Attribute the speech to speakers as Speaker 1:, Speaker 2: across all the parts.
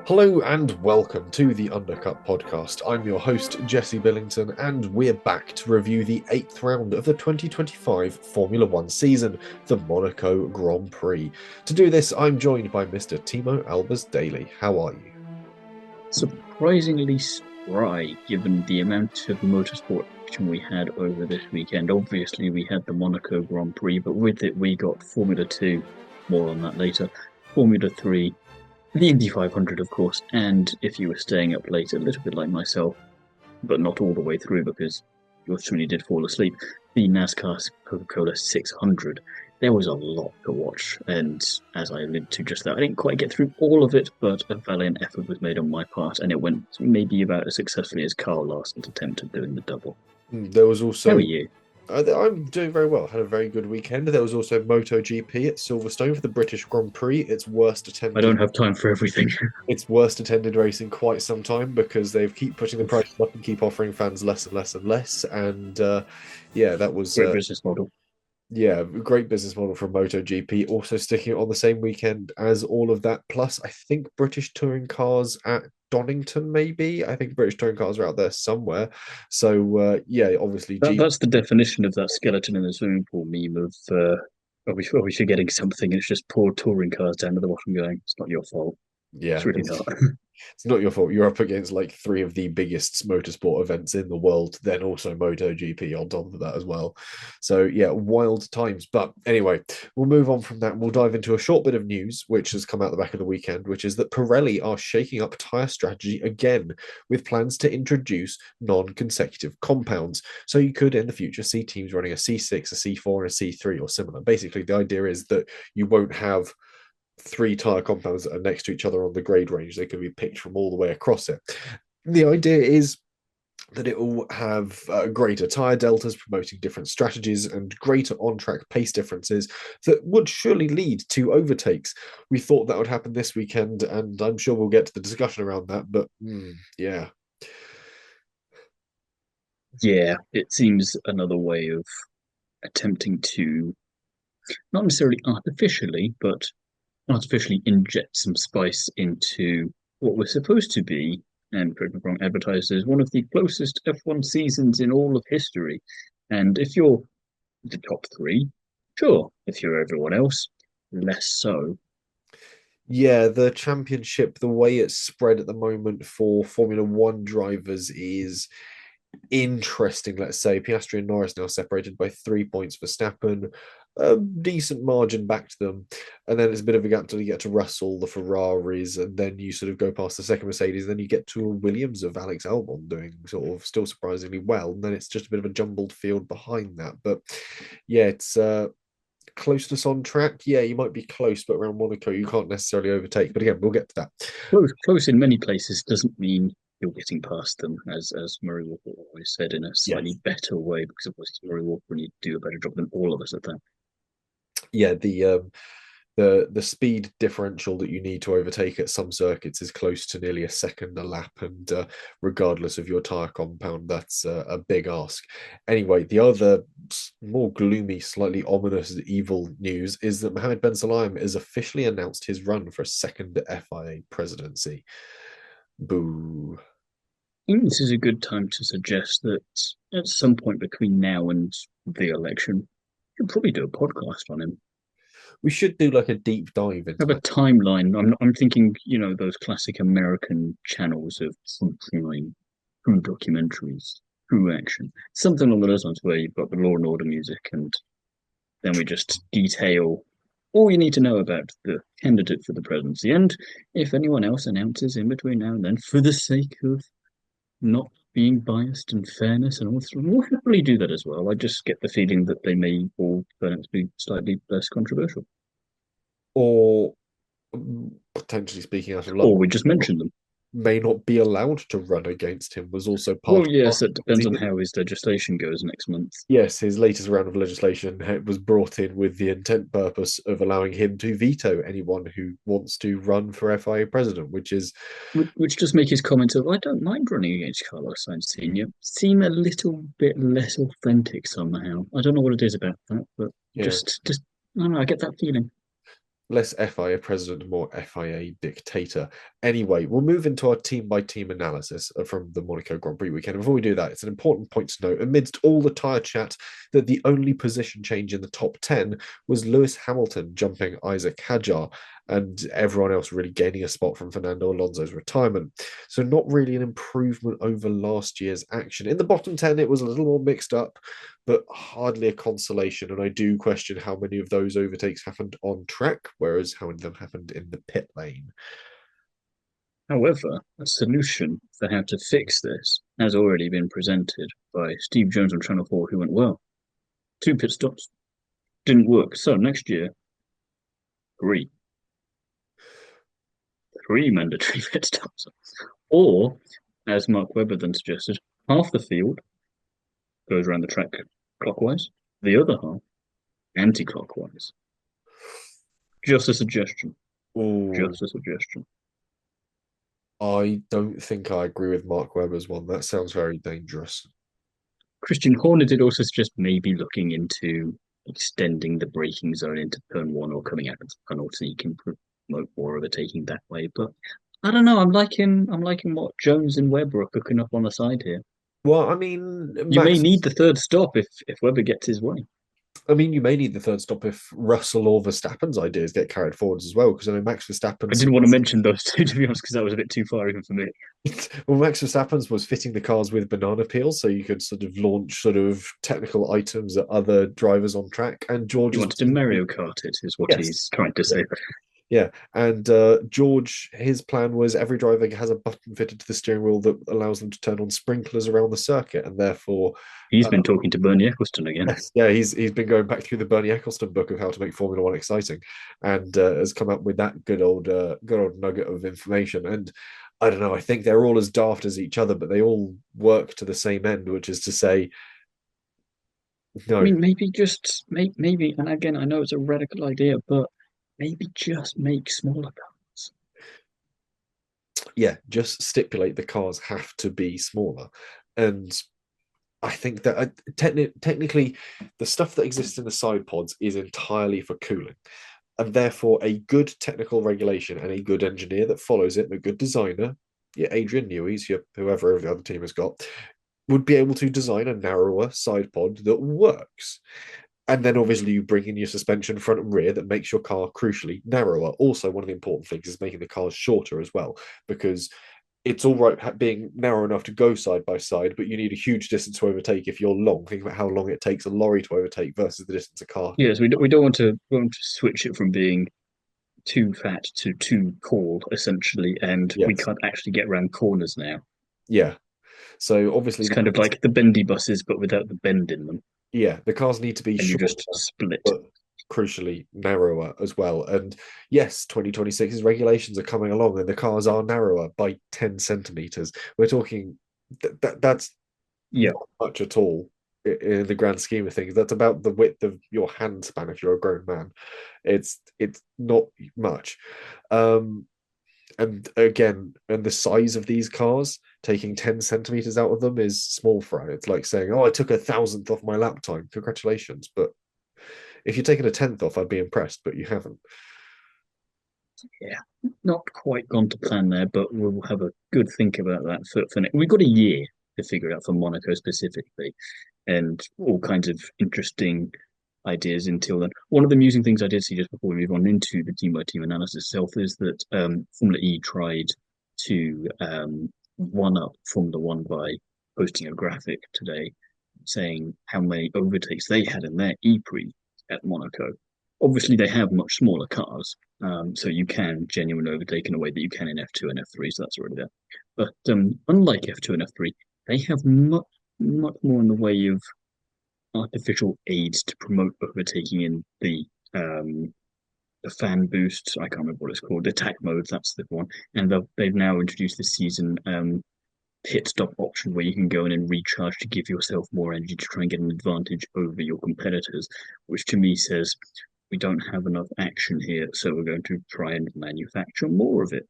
Speaker 1: Hello and welcome to the Undercut podcast. I'm your host, Jesse Billington, and we're back to review the eighth round of the 2025 Formula One season, the Monaco Grand Prix. To do this, I'm joined by Mr. Thiemo Daly. How are you?
Speaker 2: Surprisingly spry, given the amount of motorsport action we had over this weekend. Obviously, we had the Monaco Grand Prix, but with it, we got Formula 2, more on that later, Formula 3, the Indy 500, of course, and if you were staying up late, a little bit like myself, but not all the way through because yours truly did fall asleep, the NASCAR Coca-Cola 600. There was a lot to watch, and as I alluded to just there, I didn't quite get through all of it, but a valiant effort was made on my part, and it went maybe about as successfully as Carl Larson's attempt at doing the double.
Speaker 1: There was
Speaker 2: How are
Speaker 1: also
Speaker 2: you?
Speaker 1: I'm doing very well. Had a very good weekend. There was also MotoGP at Silverstone for the British Grand Prix.
Speaker 2: I don't have time for everything.
Speaker 1: Its worst attended race in quite some time because they keep pushing the prices up and keep offering fans less and less and less. And yeah, that was
Speaker 2: Great business model.
Speaker 1: yeah, great business model from MotoGP. Also sticking it on the same weekend as all of that. Plus, I think British touring cars at Donington, maybe. I think British touring cars are out there somewhere. So yeah, obviously
Speaker 2: That's the definition of that skeleton in the swimming pool meme of are we forgetting something? It's just poor touring cars down to the bottom going, it's not your fault. It's
Speaker 1: yeah,
Speaker 2: really not.
Speaker 1: it's not your fault. You're up against like three of the biggest motorsport events in the world, then also MotoGP on top of that as well. So yeah, wild times. But anyway, we'll move on from that. We'll dive into a short bit of news, which has come out the back of the weekend, which is that Pirelli are shaking up tyre strategy again with plans to introduce non-consecutive compounds. So you could in the future see teams running a C6, a C4, and a C3 or similar. Basically, the idea is that you won't have three tire compounds that are next to each other on the grade range. They can be picked from all the way across it. The idea is that it will have greater tire deltas, promoting different strategies and greater on track pace differences that would surely lead to overtakes. We thought that would happen this weekend, and I'm sure we'll get to the discussion around that. But yeah,
Speaker 2: Yeah, it seems another way of attempting to not necessarily artificially, but artificially inject some spice into what was supposed to be, and correct me if I'm wrong, advertised as one of the closest F1 seasons in all of history. And if you're the top three, sure. If you're everyone else, less so.
Speaker 1: yeah, the championship, the way it's spread at the moment for Formula One drivers is interesting, let's say. Piastri and Norris now separated by 3 points for Verstappen, a decent margin back to them. And then it's a bit of a gap till you get to Russell, the Ferraris, and then you sort of go past the second Mercedes, and then you get to a Williams of Alex Albon doing sort of still surprisingly well. And then it's just a bit of a jumbled field behind that. But yeah, it's closeness on track. Yeah, you might be close, but around Monaco, you can't necessarily overtake. But again, we'll get to that.
Speaker 2: Close in many places doesn't mean you're getting past them, as Murray Walker always said, in a slightly
Speaker 1: Yes.
Speaker 2: better way, because of course it's Murray Walker and he'd do a better job than all of us at that.
Speaker 1: Yeah, the speed differential that you need to overtake at some circuits is close to nearly a second a lap, and regardless of your tire compound, that's a big ask. Anyway, the other more gloomy, slightly ominous, evil news is that Mohammed Ben Sulayem has officially announced his run for a second FIA presidency. Boo.
Speaker 2: I think this is a good time to suggest that at some point between now and the election, you'll probably do a podcast on him.
Speaker 1: We should do like a deep dive into
Speaker 2: Have a
Speaker 1: that.
Speaker 2: timeline. I'm thinking, those classic American channels of true crime, true documentaries, true action, something along those lines where you've got the Law and Order music, and then we just detail all you need to know about the candidate for the presidency, and if anyone else announces in between now and then, for the sake of not being biased and fairness and all this, we'll happily do that as well. I just get the feeling that they may all turn out to be slightly less controversial,
Speaker 1: Or potentially speaking out of luck,
Speaker 2: or we just mention them.
Speaker 1: may not be allowed to run against him was also part
Speaker 2: Well,
Speaker 1: of
Speaker 2: yes,
Speaker 1: the
Speaker 2: it depends on
Speaker 1: policy.
Speaker 2: how his legislation goes next month.
Speaker 1: Yes, his latest round of legislation was brought in with the intent purpose of allowing him to veto anyone who wants to run for FIA president, which is,
Speaker 2: Which does make his comment of "I don't mind running against Carlos Sainz Senior" seem a little bit less authentic somehow. I don't know what it is about that, but
Speaker 1: yeah,
Speaker 2: just I don't know. I get that feeling.
Speaker 1: Less FIA president, more FIA dictator. Anyway, we'll move into our team by team analysis from the Monaco Grand Prix weekend. Before we do that, it's an important point to note amidst all the tyre chat that the only position change in the top 10 was Lewis Hamilton jumping Isaac Hadjar and everyone else really gaining a spot from Fernando Alonso's retirement. So, not really an improvement over last year's action. In the bottom 10, it was a little more mixed up, but hardly a consolation. And I do question how many of those overtakes happened on track, whereas how many of them happened in the pit lane.
Speaker 2: However, a solution for how to fix this has already been presented by Steve Jones on Channel 4, who went, well, 2 pit stops didn't work. So next year, three. Three mandatory pit stops. Or, as Mark Webber then suggested, half the field goes around the track clockwise, the other half anti-clockwise. Just a suggestion.
Speaker 1: Ooh,
Speaker 2: Just a suggestion.
Speaker 1: I don't think I agree with Mark Webber's one. That sounds very dangerous.
Speaker 2: Christian Horner did also suggest maybe looking into extending the braking zone into turn one or coming out of the tunnel so you can promote more overtaking that way. But I don't know. I'm liking what Jones and Webber are cooking up on the side here.
Speaker 1: Well, I mean,
Speaker 2: You may
Speaker 1: Max.
Speaker 2: need the third stop if Webber gets his way.
Speaker 1: I mean, you may need the third stop if Russell or Verstappen's ideas get carried forwards as well. Because I know Max
Speaker 2: I
Speaker 1: Verstappen's
Speaker 2: didn't want to mention those two to be honest because that was a bit too far even for me.
Speaker 1: well, Max Verstappen's was fitting the cars with banana peels, so you could sort of launch sort of technical items at other drivers on track. And
Speaker 2: He
Speaker 1: George's,
Speaker 2: wanted to Mario Kart it, is what
Speaker 1: yes,
Speaker 2: he's trying to say.
Speaker 1: yeah, and George, his plan was every driver has a button fitted to the steering wheel that allows them to turn on sprinklers around the circuit, and therefore,
Speaker 2: He's
Speaker 1: uh,
Speaker 2: been talking to Bernie Eccleston again.
Speaker 1: yes, yeah, he's been going back through the Bernie Eccleston book of how to make Formula One exciting, and has come up with that good old nugget of information. And I don't know, I think they're all as daft as each other, but they all work to the same end, which is to say,
Speaker 2: I
Speaker 1: no,
Speaker 2: mean, maybe just maybe, and again, I know it's a radical idea, but maybe just make smaller cars.
Speaker 1: yeah, just stipulate the cars have to be smaller, and I think that technically, the stuff that exists in the side pods is entirely for cooling, and therefore a good technical regulation and a good engineer that follows it, and a good designer, yeah, Adrian Newey's, whoever the other team has got, would be able to design a narrower side pod that works. And then obviously you bring in your suspension front and rear that makes your car crucially narrower. Also, one of the important things is making the cars shorter as well, because it's all right being narrow enough to go side by side, but you need a huge distance to overtake if you're long. Think about how long it takes a lorry to overtake versus the distance a car.
Speaker 2: Yes, we don't want to switch it from being too fat to too tall, essentially, and we
Speaker 1: Yes.
Speaker 2: can't actually get around corners now.
Speaker 1: Yeah. So obviously
Speaker 2: It's
Speaker 1: the
Speaker 2: kind of
Speaker 1: cars,
Speaker 2: like the bendy buses, but without the bend in them,
Speaker 1: yeah, the cars need to be
Speaker 2: and you
Speaker 1: shorter,
Speaker 2: just split.
Speaker 1: but crucially narrower as well. And yes, 2026's regulations are coming along and the cars are narrower by 10 centimeters. We're talking that's
Speaker 2: Yeah,
Speaker 1: not much at all in the grand scheme of things. That's about the width of your hand span if you're a grown man. It's not much. And again, and the size of these cars, taking 10 centimeters out of them is small fry. It's like saying, oh, I took a thousandth off my lap time. Congratulations. But if you're taking a tenth off, I'd be impressed, but you haven't.
Speaker 2: yeah, not quite gone to plan there, but we'll have a good think about that for next. We've got a year to figure it out for Monaco specifically, and all kinds of interesting ideas until then. One of the amusing things I did see just before we move on into the team by team analysis itself is that Formula E tried to one up Formula One by posting a graphic today saying how many overtakes they had in their E-Prix at Monaco. Obviously, they have much smaller cars, so you can genuinely overtake in a way that you can in F2 and F3, so that's already there. But unlike F2 and F3, they have much more in the way of artificial aids to promote overtaking in the fan boost. I can't remember what it's called. The attack modes. That's the one. And they've now introduced this season pit stop option where you can go in and recharge to give yourself more energy to try and get an advantage over your competitors, which to me says we don't have enough action here, so we're going to try and manufacture more of it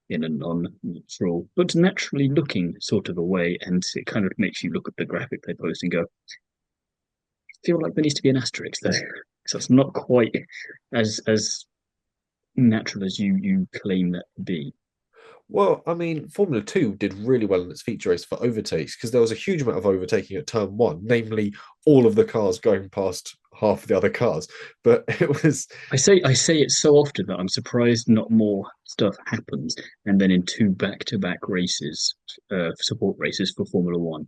Speaker 2: in a non-natural but naturally looking sort of a way. And it kind of makes you look at the graphic they post and go, feel like there needs to be an asterisk there. So it's not quite as natural as you claim that to be.
Speaker 1: Well, I mean, Formula 2 did really well in its feature race for overtakes because there was a huge amount of overtaking at turn one, namely all of the cars going past half of the other cars. But it was,
Speaker 2: I say it so often that I'm surprised not more stuff happens. And then in two back-to-back races, support races for Formula One,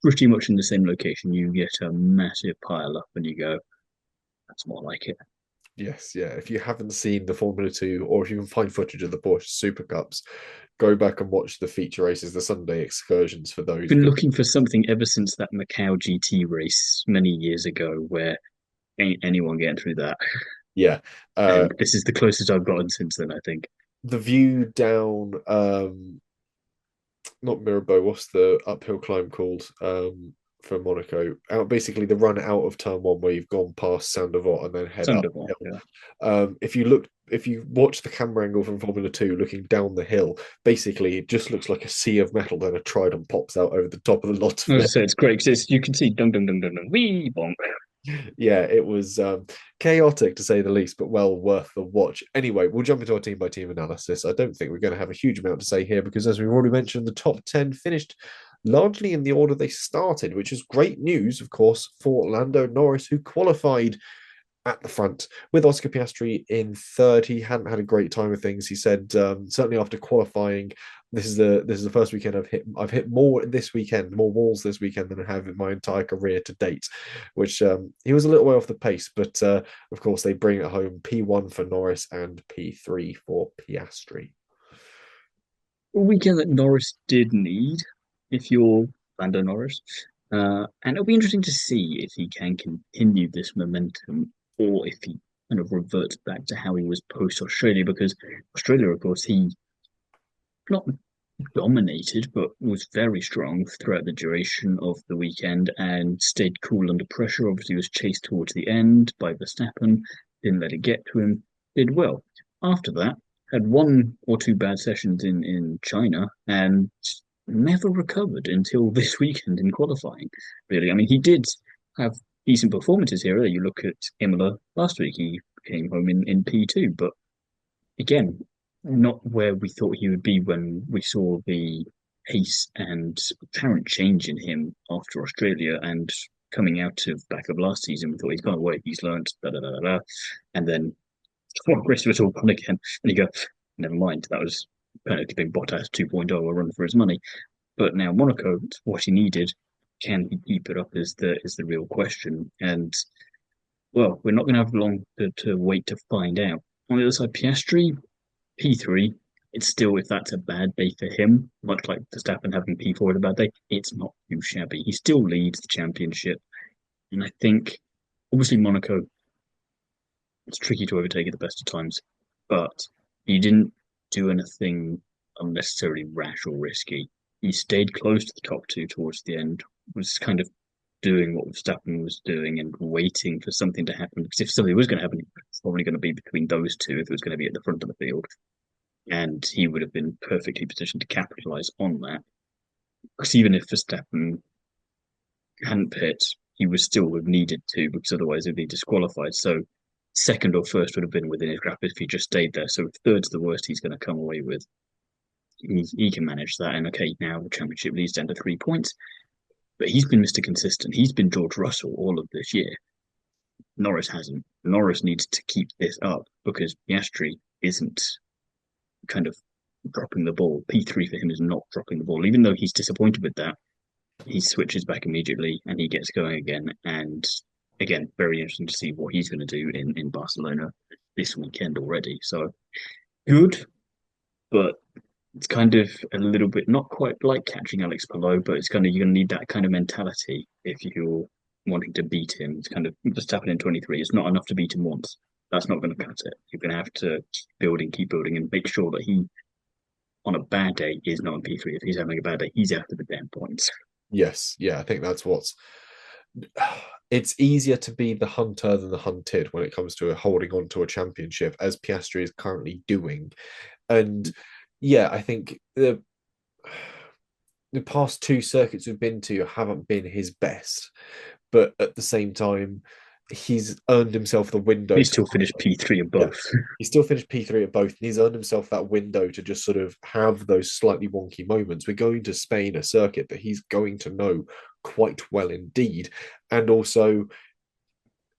Speaker 2: pretty much in the same location, you get a massive pile up, and you go, "That's more like it."
Speaker 1: yes, yeah. If you haven't seen the Formula 2, or if you can find footage of the Porsche Super Cups, go back and watch the feature races, the Sunday excursions for those.
Speaker 2: Been looking for something ever since that Macau GT race many years ago, where ain't anyone getting through that.
Speaker 1: Yeah. Uh,
Speaker 2: And this is the closest I've gotten since then, I think.
Speaker 1: the view down not Mirabeau, what's the uphill climb called for Monaco? Out basically the run out of turn one where you've gone past Saint Devant and then head
Speaker 2: Thunderball,
Speaker 1: uphill.
Speaker 2: yeah.
Speaker 1: If you watch the camera angle from Formula Two looking down the hill, basically it just looks like a sea of metal. Then a trident pops out over the top of the lot
Speaker 2: I
Speaker 1: of
Speaker 2: was
Speaker 1: it.
Speaker 2: say it's great because you can see dum dum dum dum dum wee bonk.
Speaker 1: Yeah, it was chaotic to say the least, but well worth the watch. Anyway, we'll jump into our team by team analysis. I don't think we're going to have a huge amount to say here because, as we've already mentioned, the top 10 finished largely in the order they started, which is great news, of course, for Lando Norris, who qualified at the front with Oscar Piastri in third. He hadn't had a great time with things. He said certainly after qualifying, this is the first weekend I've hit more this weekend, more walls this weekend than I have in my entire career to date, which he was a little way off the pace, but of course they bring it home. P1 for Norris and P3 for Piastri.
Speaker 2: A weekend that Norris did need, if you're Lando Norris. And it'll be interesting to see if he can continue this momentum or if he kind of reverts back to how he was post Australia, because Australia, of course, he not dominated, but was very strong throughout the duration of the weekend and stayed cool under pressure. Obviously, was chased towards the end by Verstappen, didn't let it get to him, did well. After that, had one or two bad sessions in China and never recovered until this weekend in qualifying. Really, I mean, he did have decent performances here. You look at Imola last week; he came home in P2, but again, not where we thought he would be when we saw the pace and apparent change in him after Australia and coming out of back of last season. We thought he's gone away, he's learned, da da da da, da. And then what Chris was all gone again. And you go, never mind, that was apparently giving Bottas 2.0 a run for his money. But now Monaco, what he needed, can he keep it up is the real question. And well, we're not going to have long to wait to find out. On the other side, Piastri, P3, it's still, if that's a bad day for him, much like Verstappen having P4 at a bad day, it's not too shabby. He still leads the championship. And I think, obviously, Monaco, it's tricky to overtake at the best of times, but he didn't do anything unnecessarily rash or risky. He stayed close to the top two towards the end, was kind of doing what Verstappen was doing and waiting for something to happen. Because if something was going to happen, it's probably going to be between those two if it was going to be at the front of the field. And he would have been perfectly positioned to capitalize on that. Because even if Verstappen hadn't pit, he would still have needed to, because otherwise he'd be disqualified. So second or first would have been within his grasp if he just stayed there. So if third's the worst he's going to come away with, he can manage that. And okay, now the championship leads down to 3 points, but he's been Mr. Consistent. He's been George Russell all of this year. Norris hasn't. Norris needs to keep this up because Piastri isn't kind of dropping the ball. P3 for him is not dropping the ball. Even though he's disappointed with that, he switches back immediately and he gets going again. And again, very interesting to see what he's going to do in Barcelona this weekend already. So good, but it's kind of a little bit not quite like catching Alex Palou, but it's kind of you're going to need that kind of mentality if you're wanting to beat him. It's kind of just happened in 23. It's not enough to beat him once. That's not going to cut it. You're going to have to keep building, and make sure that he, on a bad day, is not in P3. If he's having a bad day, he's after the 10 points.
Speaker 1: Yes, yeah, I think that's what's. It's easier to be the hunter than the hunted when it comes to holding on to a championship, as Piastri is currently doing. And yeah, I think the past two circuits we've been to haven't been his best, but at the same time, he's earned himself the window
Speaker 2: He
Speaker 1: to
Speaker 2: still finished P3 in
Speaker 1: yeah.
Speaker 2: both.
Speaker 1: He still finished P3 at both, and he's earned himself that window to just sort of have those slightly wonky moments. We're going to Spain, a circuit that he's going to know quite well indeed. And also,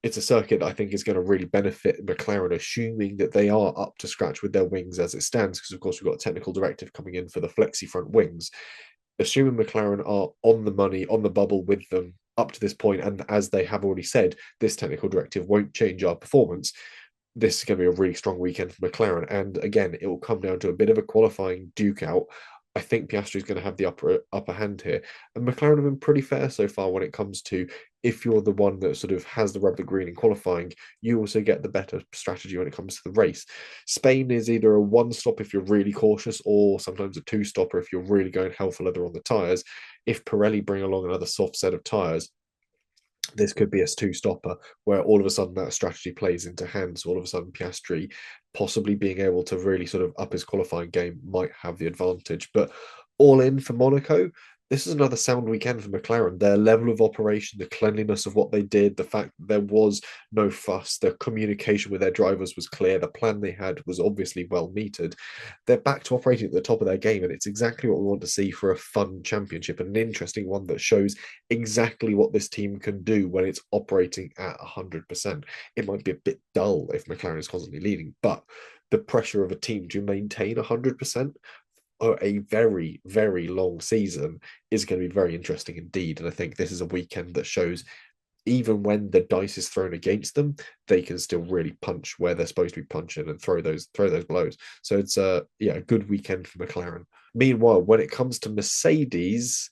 Speaker 1: it's a circuit that I think is going to really benefit McLaren, assuming that they are up to scratch with their wings as it stands, because of course we've got a technical directive coming in for the flexi front wings. Assuming McLaren are on the money, on the bubble with them up to this point, and as they have already said, this technical directive won't change our performance. This is going to be a really strong weekend for McLaren. And again, it will come down to a bit of a qualifying duke out. I think Piastri is going to have the upper hand here. And McLaren have been pretty fair so far when it comes to if you're the one that sort of has the rubber green in qualifying, you also get the better strategy when it comes to the race. Spain is either a one stop if you're really cautious, or sometimes a two stopper if you're really going hell for leather on the tyres. If Pirelli bring along another soft set of tyres, this could be a two stopper where all of a sudden that strategy plays into hands. So all of a sudden, Piastri possibly being able to really sort of up his qualifying game might have the advantage. But all in for Monaco, this is another sound weekend for McLaren. Their level of operation, the cleanliness of what they did, the fact that there was no fuss, their communication with their drivers was clear, the plan they had was obviously well metered. They're back to operating at the top of their game, and it's exactly what we want to see for a fun championship, and an interesting one that shows exactly what this team can do when it's operating at 100%. It might be a bit dull if McLaren is constantly leading, but the pressure of a team to maintain 100% a very, very long season is going to be very interesting indeed. And I think this is a weekend that shows even when the dice is thrown against them, they can still really punch where they're supposed to be punching and throw those blows. So it's a good weekend for McLaren. Meanwhile, when it comes to Mercedes,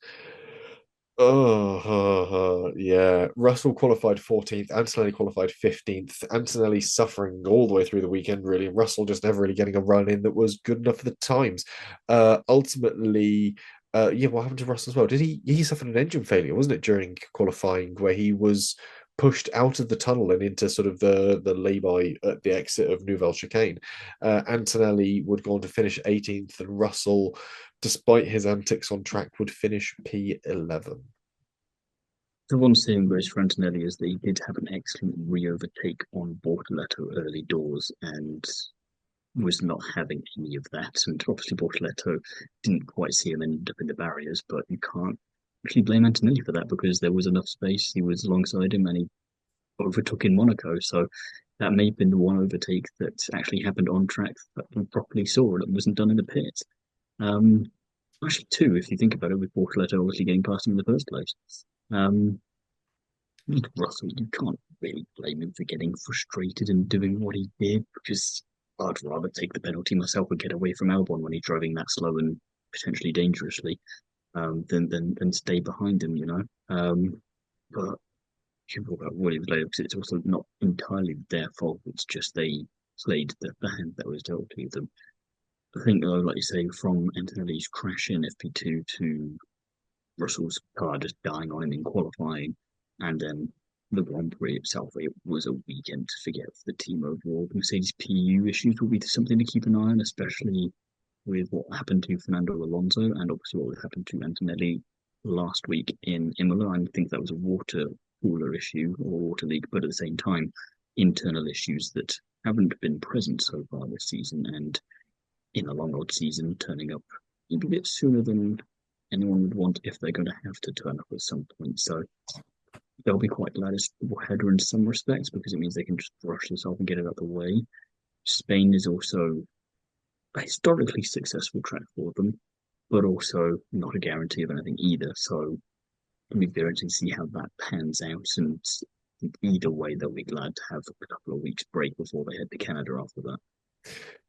Speaker 1: yeah. Russell qualified 14th. Antonelli qualified 15th. Antonelli suffering all the way through the weekend, really. And Russell just never really getting a run in that was good enough for the times. Ultimately, yeah, what happened to Russell as well? Did he suffered an engine failure, wasn't it, during qualifying, where he was pushed out of the tunnel and into sort of the lay-by at the exit of Nouvelle Chicane. Antonelli would go on to finish 18th, and Russell, despite his antics on track, would finish P11.
Speaker 2: The one saving grace for Antonelli is that he did have an excellent re-overtake on Bortoleto early doors and was not having any of that. And obviously Bortoleto didn't quite see him end up in the barriers, but you can't actually blame Antonelli for that because there was enough space. He was alongside him and he overtook in Monaco. So that may have been the one overtake that actually happened on track that we properly saw that wasn't done in the pit. Um, Actually, two, if you think about it, with Bortoleto obviously getting past him in the first place. Um, Russell, you can't really blame him for getting frustrated and doing what he did because I'd rather take the penalty myself and get away from Albon when he's driving that slow and potentially dangerously than stay behind him, you know. But you talk about Williams later because it's also not entirely their fault. It's just they played the hand that was dealt to them. I think, though, like you say, from Antonelli's crash in FP2 to Russell's car just dying on him in qualifying, and then the Grand Prix itself, it was a weekend to forget for the team overall. The Mercedes PU issues will be something to keep an eye on, especially with what happened to Fernando Alonso and obviously what happened to Antonelli last week in Imola. I think that was a water cooler issue or water leak, but at the same time, internal issues that haven't been present so far this season. And in a long old season, turning up maybe a bit sooner than anyone would want if they're going to have to turn up at some point. So they'll be quite glad it's header in some respects because it means they can just brush this off and get it out of the way. Spain is also a historically successful track for them, but also not a guarantee of anything either. So it'll be very interesting to see how that pans out. And either way, they'll be glad to have a couple of weeks break before they head to Canada after that.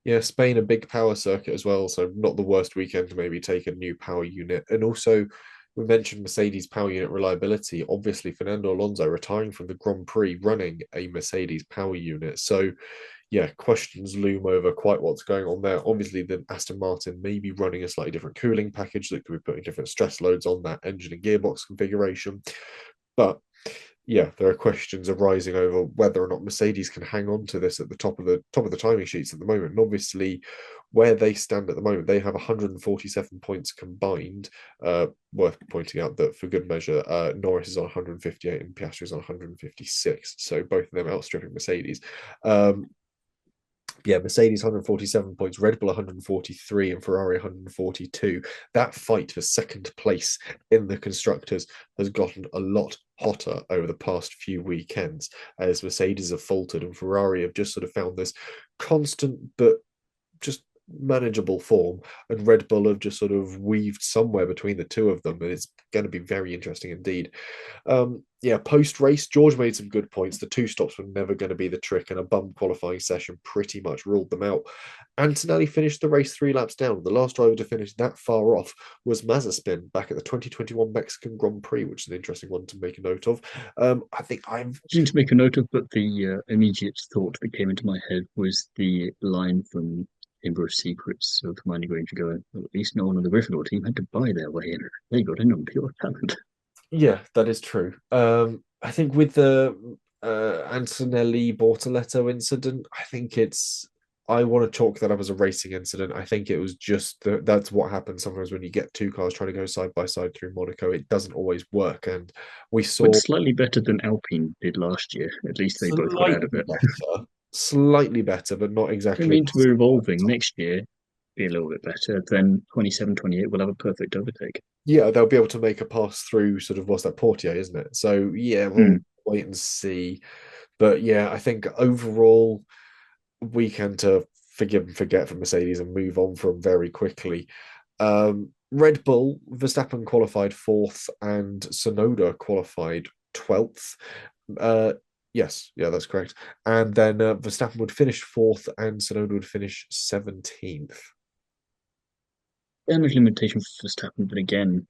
Speaker 1: Yeah, Spain, a big power circuit as well, so not the worst weekend to maybe take a new power unit. And also, we mentioned Mercedes power unit reliability. Obviously, Fernando Alonso retiring from the Grand Prix running a Mercedes power unit. So, yeah, questions loom over quite what's going on there. Obviously, the Aston Martin may be running a slightly different cooling package that could be putting different stress loads on that engine and gearbox configuration. But yeah, there are questions arising over whether or not Mercedes can hang on to this at the top of the timing sheets at the moment. And obviously, where they stand at the moment, they have 147 points combined. Worth pointing out that for good measure, Norris is on 158 and Piastri is on 156. So both of them outstripping Mercedes. Um, yeah, Mercedes 147 points, Red Bull 143, and Ferrari 142. That fight for second place in the constructors has gotten a lot hotter over the past few weekends as Mercedes have faltered and Ferrari have just sort of found this constant but just manageable form, and Red Bull have just sort of weaved somewhere between the two of them, and it's going to be very interesting indeed. Yeah, post race, George made some good points. The two stops were never going to be the trick, and a bum qualifying session pretty much ruled them out. Antonelli finished the race 3 laps down. The last driver to finish that far off was Mazepin back at the 2021 Mexican Grand Prix, which is an interesting one to make a note of. I think I've
Speaker 2: Something to make a note of, but the immediate thought that came into my head was the line from Chamber of Secrets of Hermione Granger going, well, at least no one on the Gryffindor team had to buy their way in. They got in on pure talent.
Speaker 1: Yeah, that is true. I think with the Antonelli Bortoletto incident, I think it's. I want to chalk that up as a racing incident. I think it was just that's what happens sometimes when you get two cars trying to go side by side through Monaco. It doesn't always work, and we
Speaker 2: Went
Speaker 1: saw
Speaker 2: slightly better than Alpine did last year. At least they both got out of
Speaker 1: slightly
Speaker 2: it.
Speaker 1: slightly better, but not
Speaker 2: It
Speaker 1: exactly.
Speaker 2: means we're evolving next year, be a little bit better. Then 27, 28, we'll have a perfect overtake.
Speaker 1: Yeah, they'll be able to make a pass through sort of what's that Portier, isn't it? So yeah, we'll
Speaker 2: Hmm.
Speaker 1: wait and see. But yeah, I think overall we can to forgive and forget for Mercedes and move on from very quickly. Red Bull, Verstappen qualified fourth and Sonoda qualified 12th. Uh, yes, yeah, that's correct. And then Verstappen would finish fourth and Sonoda would finish 17th.
Speaker 2: Damage limitation for Verstappen, but again,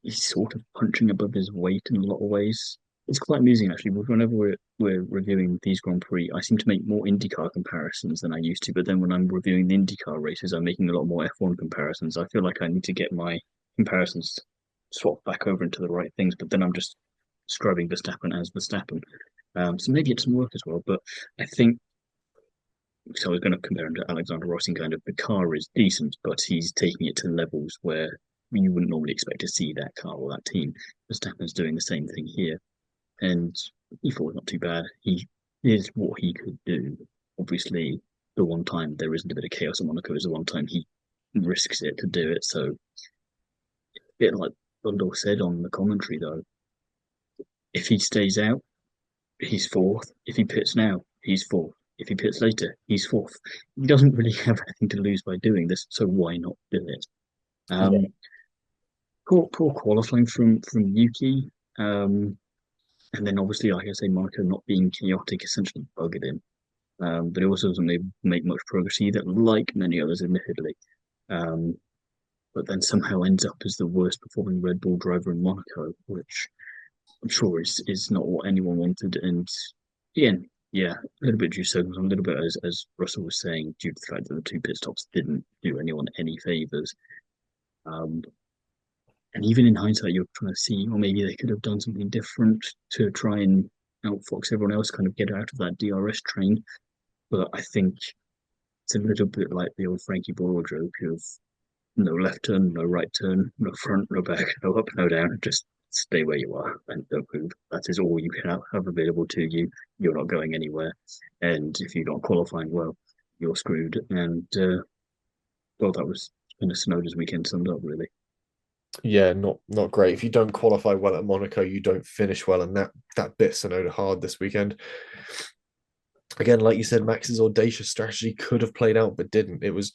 Speaker 2: he's sort of punching above his weight in a lot of ways. It's quite amusing actually. Whenever we're reviewing these Grand Prix, I seem to make more IndyCar comparisons than I used to. But then when I'm reviewing the IndyCar races, I'm making a lot more F1 comparisons. I feel like I need to get my comparisons swapped back over into the right things. But then I'm just describing Verstappen as Verstappen. So maybe it doesn't work as well. But I think so. I was going to compare him to Alexander Rossi. Kind of the car is decent, but he's taking it to levels where you wouldn't normally expect to see that car or that team. Verstappen's doing the same thing here, and he thought not too bad. He did what he could do. Obviously, the one time there isn't a bit of chaos in Monaco is the one time he risks it to do it. So, a bit like Bundle said on the commentary, though, if he stays out, he's fourth. If he pits now, he's fourth. If he pits later, he's fourth. He doesn't really have anything to lose by doing this, so why not do it?
Speaker 1: Yeah.
Speaker 2: Um, poor qualifying from Yuki. And then obviously, like I say, Monaco not being chaotic essentially buggered him. But he also doesn't make much progress either, like many others, admittedly. Um, but then somehow ends up as the worst performing Red Bull driver in Monaco, which I'm sure is not what anyone wanted. And again, yeah, a little bit due to a little bit as Russell was saying, due to the fact that the two pit stops didn't do anyone any favors. Um, and even in hindsight, you're trying to see, or maybe they could have done something different to try and outfox everyone else, kind of get out of that DRS train. But I think it's a little bit like the old Frankie Boyle joke of no left turn, no right turn, no front, no back, no up, no down. Just stay where you are and don't move. That is all you can have available to you. You're not going anywhere. And if you're not qualifying well, you're screwed. And well, that was kind of Snowden's weekend summed up, really.
Speaker 1: Yeah, not great. If you don't qualify well at Monaco, you don't finish well, and that bit Sonoda hard this weekend. Again, like you said, Max's audacious strategy could have played out, but didn't. It was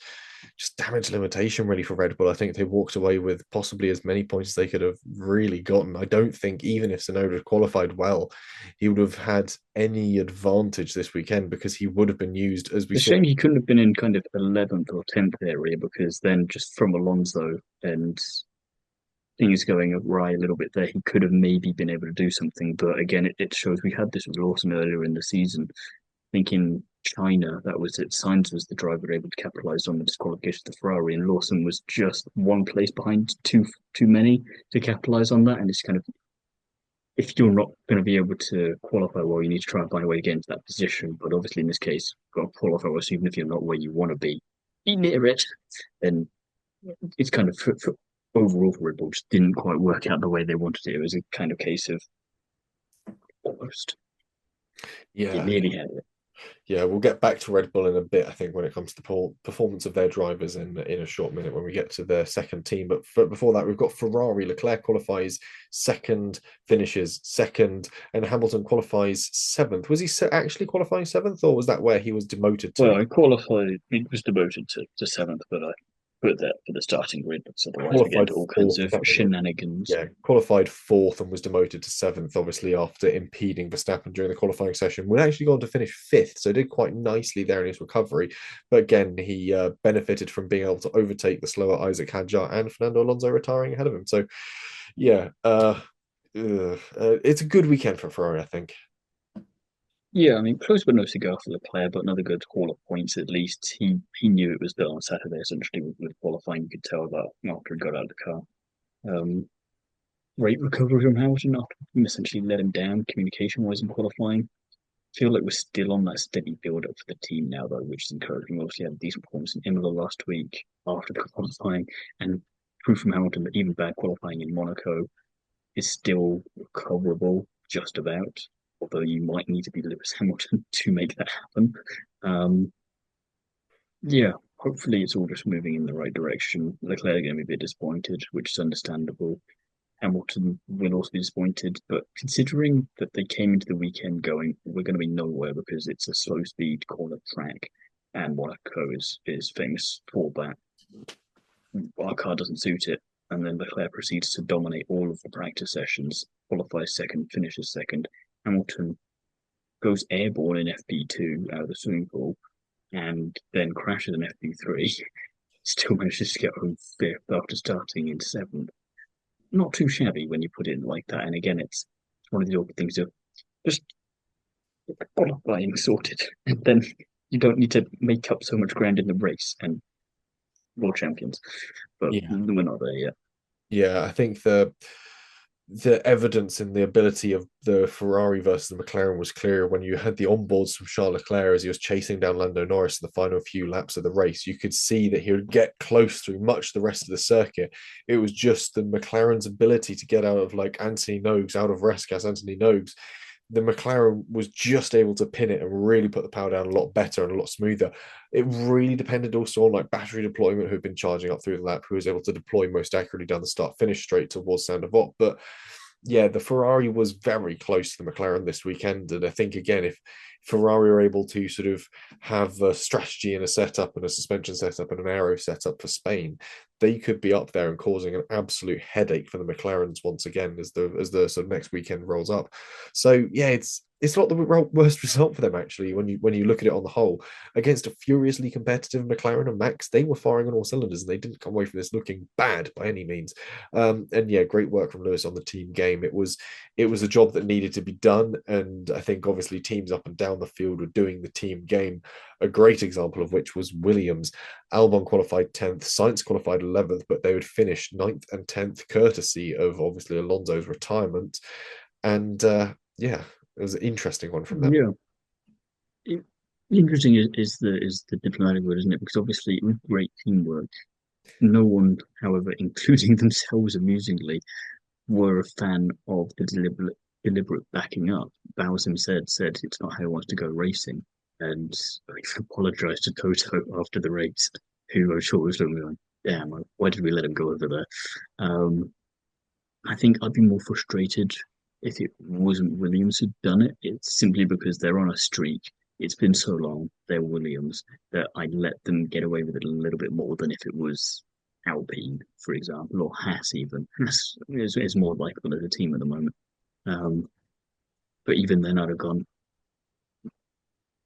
Speaker 1: just damage limitation really for Red Bull. I think they walked away with possibly as many points as they could have really gotten. I don't think even if Sonoda had qualified well, he would have had any advantage this weekend because he would have been used as we
Speaker 2: It's a
Speaker 1: saw.
Speaker 2: shame he couldn't have been in kind of 11th or 10th area because then just from Alonso and things going awry a little bit there, he could have maybe been able to do something. But again, it shows we had this with Lawson earlier in the season. I think in China, that was it. Sainz was the driver able to capitalise on the disqualification of the Ferrari, and Lawson was just one place behind too many to capitalise on that. And it's kind of if you're not going to be able to qualify well, you need to try and find a way to get into that position. But obviously, in this case, you've got to qualify well. So even if you're not where you want to be near it, then it's kind of overall for Red Bull just didn't quite work out the way they wanted it. It was a kind of case of almost you
Speaker 1: Yeah,
Speaker 2: nearly had it.
Speaker 1: yeah, we'll get back to Red Bull in a bit, I think, when it comes to the performance of their drivers in a short minute when we get to their second team. But before that, we've got Ferrari. Leclerc qualifies second, finishes second, and Hamilton qualifies seventh. Was he actually qualifying seventh, or was that where he was demoted to?
Speaker 2: Well, I qualified. It was demoted to seventh, but I put that for the starting grid. Because otherwise, we get
Speaker 1: Qualified
Speaker 2: into all kinds
Speaker 1: fourth.
Speaker 2: of
Speaker 1: That was it.
Speaker 2: shenanigans.
Speaker 1: Yeah, qualified fourth and was demoted to seventh, obviously after impeding Verstappen during the qualifying session. Would actually go on to finish fifth, so did quite nicely there in his recovery. But again, he benefited from being able to overtake the slower Isaac Hadjar and Fernando Alonso retiring ahead of him. So, yeah, it's a good weekend for Ferrari, I think.
Speaker 2: Yeah, I mean, close but no cigar for Leclerc, but another good haul of points at least. He knew it was done on Saturday, essentially, with qualifying. You could tell that after he got out of the car. Um, Great recovery from Hamilton after essentially let him down communication wise in qualifying. Feel like we're still on that steady build up for the team now, though, which is encouraging. Obviously, had a decent performance in Imola last week after the qualifying, and proof from Hamilton that even bad qualifying in Monaco is still recoverable, just about. Although you might need to be Lewis Hamilton to make that happen. Um, yeah, hopefully it's all just moving in the right direction. Leclerc going to be a bit disappointed, which is understandable. Hamilton will also be disappointed, but considering that they came into the weekend going, we're going to be nowhere because it's a slow speed corner track, and Monaco is famous for that. Our car doesn't suit it, and then Leclerc proceeds to dominate all of the practice sessions, qualifies second, finishes second. Hamilton goes airborne in FP2 out of the swimming pool, and then crashes in FP3. Still manages to get home fifth after starting in seventh. Not too shabby when you put it like that. And again, it's one of the awkward things of just qualifying sorted, and then you don't need to make up so much ground in the race and world champions. But
Speaker 1: Yeah.
Speaker 2: we're not there yet.
Speaker 1: Yeah, I think the evidence in the ability of the Ferrari versus the McLaren was clear when you had the onboards from Charles Leclerc as he was chasing down Lando Norris in the final few laps of the race. You could see that he would get close through much of the rest of the circuit. It was just the McLaren's ability to get out of like Anthony Nogues, out of rest gas Anthony Nogues. The McLaren was just able to pin it and really put the power down a lot better and a lot smoother. It really depended also on like battery deployment, who'd been charging up through the lap, who was able to deploy most accurately down the start finish straight towards Saint Devot. But yeah, the Ferrari was very close to the McLaren this weekend. And I think, again, if Ferrari are able to sort of have a strategy and a setup and a suspension setup and an aero setup for Spain, they could be up there and causing an absolute headache for the McLarens once again as the sort of next weekend rolls up. So yeah, it's not the worst result for them actually when you look at it on the whole. Against a furiously competitive McLaren and Max, they were firing on all cylinders and they didn't come away from this looking bad by any means. And yeah, great work from Lewis on the team game. It was a job that needed to be done, and I think obviously teams up and down the field were doing the team game. A great example of which was Williams. Albon qualified 10th, Sainz qualified 11th, but they would finish 9th and 10th, courtesy of obviously Alonso's retirement. And yeah, it was an interesting one from them.
Speaker 2: Yeah. It, interesting is the diplomatic word, isn't it? Because obviously with great teamwork, no one, however, including themselves amusingly, were a fan of the deliberate backing up. Bowser said it's not how he wants to go racing, and he apologized to Toto after the race, who I'm sure was looking like, "Damn, why did we let him go over there?" Um, I think I'd be more frustrated if it wasn't Williams who'd done it. It's simply because they're on a streak. It's been so long, they're Williams, that I'd let them get away with it a little bit more than if it was Alpine, for example, or Haas even. Haas is more likable as a team at the moment. Um, but even then, I'd have gone,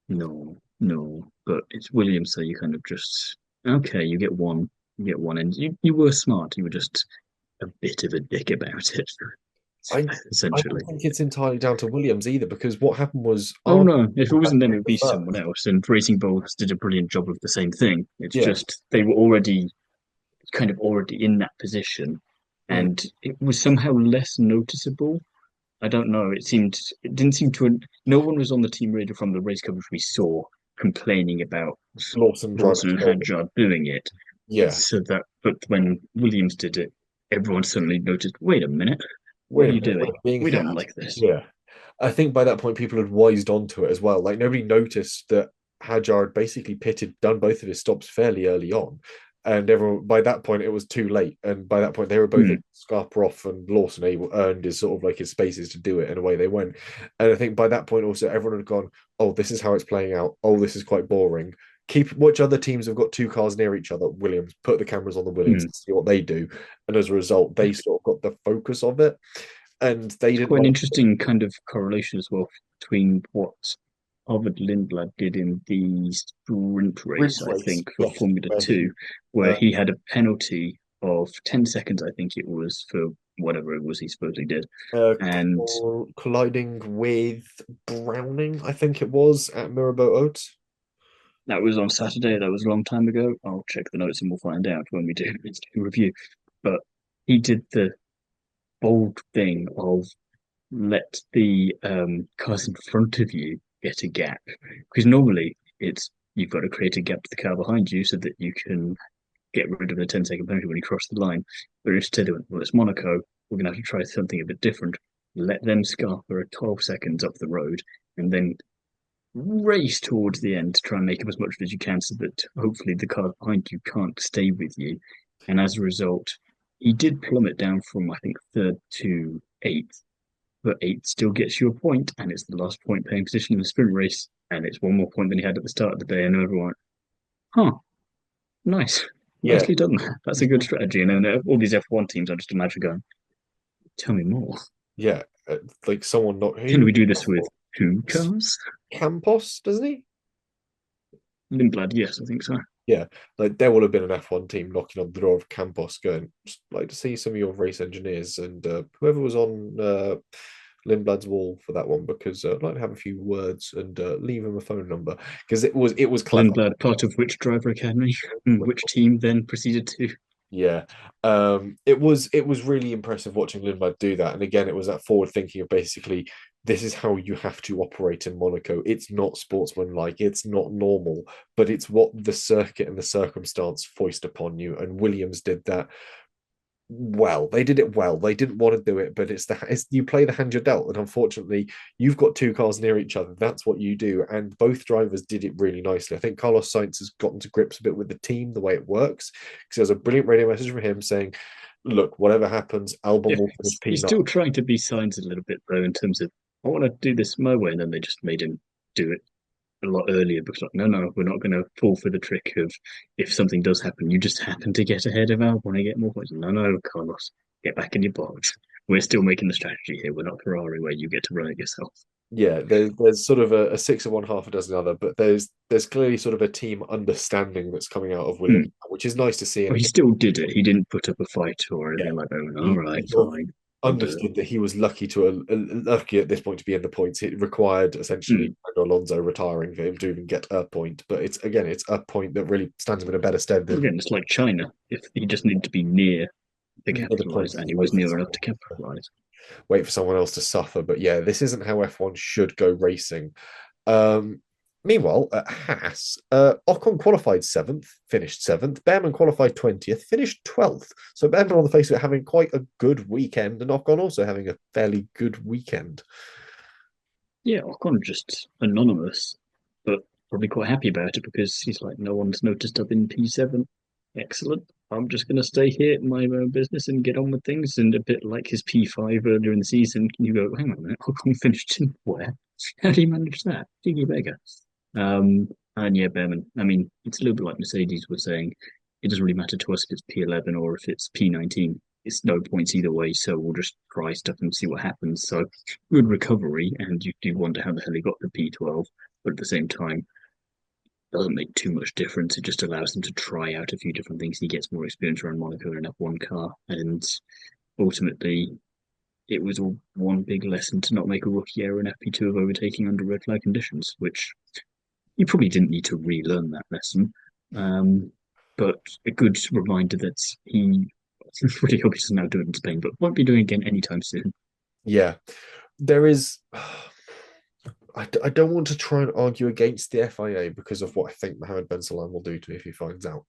Speaker 2: no, no. But it's Williams, so you kind of just, okay, you get one, and you were smart. You were just a bit of a dick about it,
Speaker 1: I I don't
Speaker 2: essentially.
Speaker 1: think it's entirely down to Williams either, because what happened was
Speaker 2: Oh
Speaker 1: after
Speaker 2: no, if it wasn't them, it would
Speaker 1: the
Speaker 2: be someone
Speaker 1: first,
Speaker 2: else. And Racing Bulls did a brilliant job of the same thing. It's
Speaker 1: yeah.
Speaker 2: just they were already kind of already in that position,
Speaker 1: Mm.
Speaker 2: and it was somehow less noticeable. I don't know. It didn't seem to. No one was on the team radio from the race coverage we saw complaining about
Speaker 1: Lawson driving
Speaker 2: Lawson and
Speaker 1: slowly.
Speaker 2: Hadjar doing it.
Speaker 1: Yeah.
Speaker 2: So that, but when Williams did it, everyone suddenly noticed. Wait a minute, what are
Speaker 1: Wait a
Speaker 2: you
Speaker 1: minute,
Speaker 2: doing?
Speaker 1: we're being
Speaker 2: We don't
Speaker 1: hacked.
Speaker 2: like this.
Speaker 1: Yeah. I think by that point people had wised onto it as well. Like nobody noticed that Hadjar had basically done both of his stops fairly early on. And everyone by that point it was too late. And by that point they were both
Speaker 2: Hmm.
Speaker 1: scarper off and Lawson earned his sort of like his spaces to do it and away they went. And I think by that point also everyone had gone, oh, this is how it's playing out. Oh, this is quite boring. Keep which other teams have got two cars near each other. Williams, put the cameras on the Williams
Speaker 2: Hmm.
Speaker 1: and see what they do. And as a result, they sort of got the focus of it and they
Speaker 2: It's
Speaker 1: didn't
Speaker 2: quite an
Speaker 1: want
Speaker 2: interesting kind of correlation as well between what Harvard Lindblad did in the sprint
Speaker 1: sprint
Speaker 2: race, I
Speaker 1: race.
Speaker 2: think, for
Speaker 1: Yes,
Speaker 2: Formula
Speaker 1: where he
Speaker 2: 2, where
Speaker 1: uh,
Speaker 2: he had a penalty of 10 seconds, I think it was, for whatever it was he supposedly did. And
Speaker 1: colliding with Browning, I think it was at Mirabeau Oaks.
Speaker 2: that was on Saturday. That was a long time ago. I'll check the notes and we'll find out when we do the review. But he did the bold thing of let the cars in front of you get a gap. Because normally it's you've got to create a gap to the car behind you so that you can get rid of the 10-second penalty when you cross the line. But instead of, well, it's Monaco, we're going to have to try something a bit different. Let them scarper for 12 seconds up the road and then race towards the end to try and make up as much as you can so that hopefully the car behind you can't stay with you. And as a result, he did plummet down from, I think, third to eighth, but eighth still gets you a point, and it's the last point paying position in the sprint race, and it's one more point than he had at the start of the day. And everyone, huh, nice,
Speaker 1: Yeah,
Speaker 2: nicely done. That's a good strategy. And then all these F1 teams, I just imagine going, tell me more.
Speaker 1: yeah. Like someone not
Speaker 2: Can
Speaker 1: who
Speaker 2: we do this with two cars?
Speaker 1: Campos, doesn't he?
Speaker 2: Lindblad, yes, I think so.
Speaker 1: Yeah, like there will have been an F1 team knocking on the door of Campos, going, "Just like to see some of your race engineers and whoever was on Lindblad's wall for that one because I'd like to have a few words and leave him a phone number because it was clever.
Speaker 2: Lindblad, part of which driver academy, which team then proceeded to.
Speaker 1: Yeah, it was really impressive watching Lindblad do that. And again, it was that forward thinking of basically this is how you have to operate in Monaco. It's not sportsmanlike, it's not normal, but it's what the circuit and the circumstance foist upon you. And Williams did that well. They did it well. They didn't want to do it, but it's you play the hand you're dealt, and unfortunately, you've got two cars near each other. That's what you do, and both drivers did it really nicely. I think Carlos Sainz has gotten to grips a bit with the team, the way it works, because there's a brilliant radio message from him saying, "Look, whatever happens, Albon
Speaker 2: Yeah,
Speaker 1: will finish
Speaker 2: he's
Speaker 1: P9."
Speaker 2: still trying to be signs a little bit though in terms of I want to do this my way, and then they just made him do it a lot earlier because like, no, we're not going to fall for the trick of if something does happen, you just happen to get ahead of Albon and get more points. No, Carlos, get back in your box. We're still making the strategy here. We're not Ferrari where you get to run it yourself.
Speaker 1: Yeah, there's sort of a six of one, half a dozen other, but there's clearly sort of a team understanding that's coming out of
Speaker 2: Hmm.
Speaker 1: Williams, which is nice to see. And
Speaker 2: Well, he
Speaker 1: again,
Speaker 2: still did it. He didn't put up a fight or
Speaker 1: yeah,
Speaker 2: anything like that. All
Speaker 1: he
Speaker 2: right,
Speaker 1: sort of
Speaker 2: fine, I'll do it.
Speaker 1: understood that he was lucky at this point to be in the points. It required essentially
Speaker 2: Hmm.
Speaker 1: Alonso retiring for him to even get a point. But it's a point that really stands him in a better stead
Speaker 2: Well,
Speaker 1: than
Speaker 2: again, it's like China. If he just needed to be near to
Speaker 1: the
Speaker 2: capitalize,
Speaker 1: points
Speaker 2: and
Speaker 1: to
Speaker 2: he was near enough to
Speaker 1: someone
Speaker 2: capitalize.
Speaker 1: wait for someone else to suffer. But yeah, this isn't how F1 should go racing. Um, Meanwhile, at Haas, Ocon qualified seventh, finished seventh. Behrman qualified 20th, finished 12th. So Behrman, on the face of it, having quite a good weekend, and Ocon also having a fairly good weekend.
Speaker 2: Yeah, Ocon just anonymous, but probably quite happy about it because he's like, no one's noticed up in P7. Excellent. I'm just going to stay here in my own business and get on with things. And a bit like his P5 earlier in the season, you go, hang on a minute, Ocon finished in where? How do you manage that? Diggy beggar. And yeah, Behrman. I mean, it's a little bit like Mercedes were saying. It doesn't really matter to us if it's P11 or if it's P19. It's no points either way, so we'll just try stuff and see what happens. So good recovery, and you do wonder how the hell he got the P12, but at the same time, doesn't make too much difference. It just allows him to try out a few different things. He gets more experience around Monaco in an F1 car, and ultimately, it was all one big lesson to not make a rookie error in FP2 of overtaking under red flag conditions, which you probably didn't need to relearn that lesson. Um, but a good reminder that he really hope he doesn't now do it in Spain, but won't be doing it again anytime soon.
Speaker 1: Yeah. there is. I don't want to try and argue against the FIA because of what I think Mohammed Ben Salam will do to me if he finds out.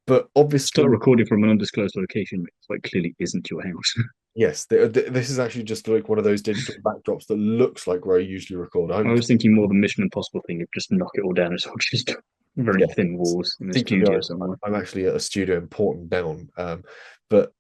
Speaker 1: But
Speaker 2: Start
Speaker 1: obviously,
Speaker 2: recording from an undisclosed location, which quite clearly isn't your house.
Speaker 1: yes, this is actually just like one of those digital backdrops that looks like where I usually record.
Speaker 2: I was thinking more the Mission Impossible thing of just knock it all down. It's all just very
Speaker 1: Yeah,
Speaker 2: thin walls in a
Speaker 1: secretly,
Speaker 2: studio somewhere.
Speaker 1: I'm actually at a studio in Porton Down. But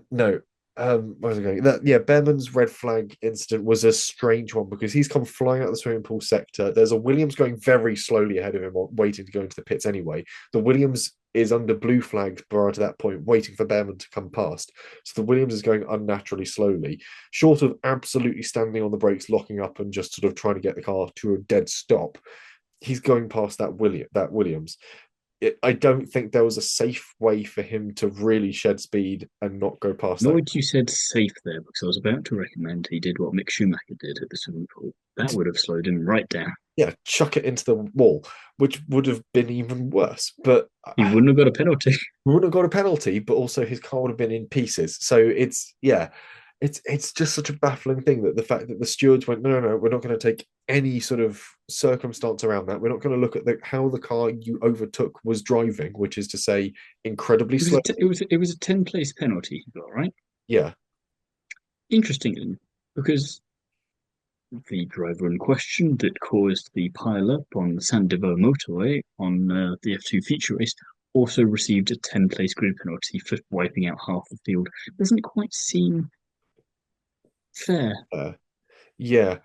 Speaker 1: no, where was I going? That yeah, Behrman's red flag incident was a strange one because he's come flying out of the swimming pool sector. There's a Williams going very slowly ahead of him, waiting to go into the pits anyway. The Williams is under blue flags prior to that point, waiting for Behrman to come past. So the Williams is going unnaturally slowly, short of absolutely standing on the brakes, locking up, and just sort of trying to get the car to a dead stop. He's going past that Williams. I don't think there was a safe way for him to really shed speed and not go past that.
Speaker 2: Lloyd, you said safe there because I was about to recommend he did what Mick Schumacher did at the swimming pool. That would have slowed him right down.
Speaker 1: Yeah, chuck it into the wall, which would have been even worse. But
Speaker 2: He wouldn't have got a penalty.
Speaker 1: he wouldn't have got a penalty, but also his car would have been in pieces. So it's just such a baffling thing that the fact that the stewards went, no, we're not going to take any sort of circumstance around that. We're not going to look at how the car you overtook was driving, which is to say, incredibly slow.
Speaker 2: It was a 10-place penalty he got, right?
Speaker 1: Yeah,
Speaker 2: Interestingly, because the driver in question that caused the pile-up on the Saint-Devoux motorway on the F2 feature race also received a 10-place grid penalty for wiping out half the field. Doesn't quite seem fair.
Speaker 1: yeah.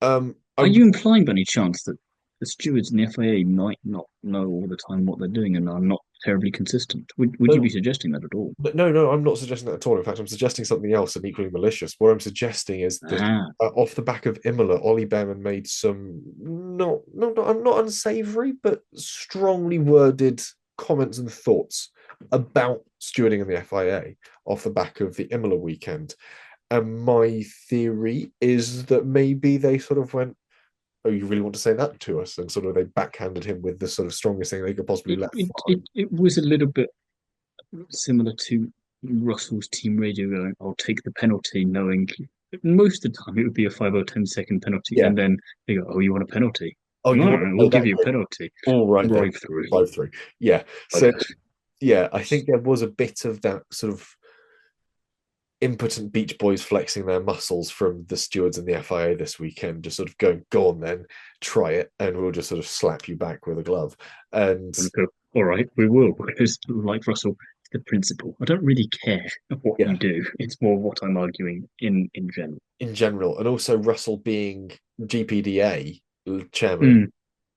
Speaker 2: Are you implying by any chance that the stewards in the FIA might not know all the time what they're doing and are not terribly consistent? Would you be suggesting that at all?
Speaker 1: No, I'm not suggesting that at all. In fact, I'm suggesting something else and equally malicious. What I'm suggesting is that
Speaker 2: Ah,
Speaker 1: off the back of Imola, Ollie Behrman made some I'm not unsavory, but strongly worded comments and thoughts about stewarding in the FIA off the back of the Imola weekend. And my theory is that maybe they sort of went, "Oh, you really want to say that to us?" And sort of they backhanded him with the sort of strongest thing they could possibly
Speaker 2: it,
Speaker 1: let
Speaker 2: it,
Speaker 1: fly.
Speaker 2: it was a little bit similar to Russell's team radio going, I'll take the penalty, knowing most of the time it would be a 5 or 10-second penalty.
Speaker 1: Yeah.
Speaker 2: And then they go, oh, you want a penalty?
Speaker 1: Oh, you
Speaker 2: No,
Speaker 1: want to
Speaker 2: we'll
Speaker 1: play
Speaker 2: give
Speaker 1: that
Speaker 2: you a
Speaker 1: game?
Speaker 2: penalty.
Speaker 1: All right, then.
Speaker 2: Drive through.
Speaker 1: Drive through. Yeah. So,
Speaker 2: Bugger.
Speaker 1: yeah, I think there was a bit of that sort of impotent Beach Boys flexing their muscles from the stewards in the FIA this weekend, just sort of going, go on then, try it, and we'll just sort of slap you back with a glove. And
Speaker 2: Go, all right, we will, because like Russell, it's the principle. I don't really care what
Speaker 1: yeah,
Speaker 2: you do. It's more what I'm arguing in general.
Speaker 1: in general, and also Russell being GPDA chairman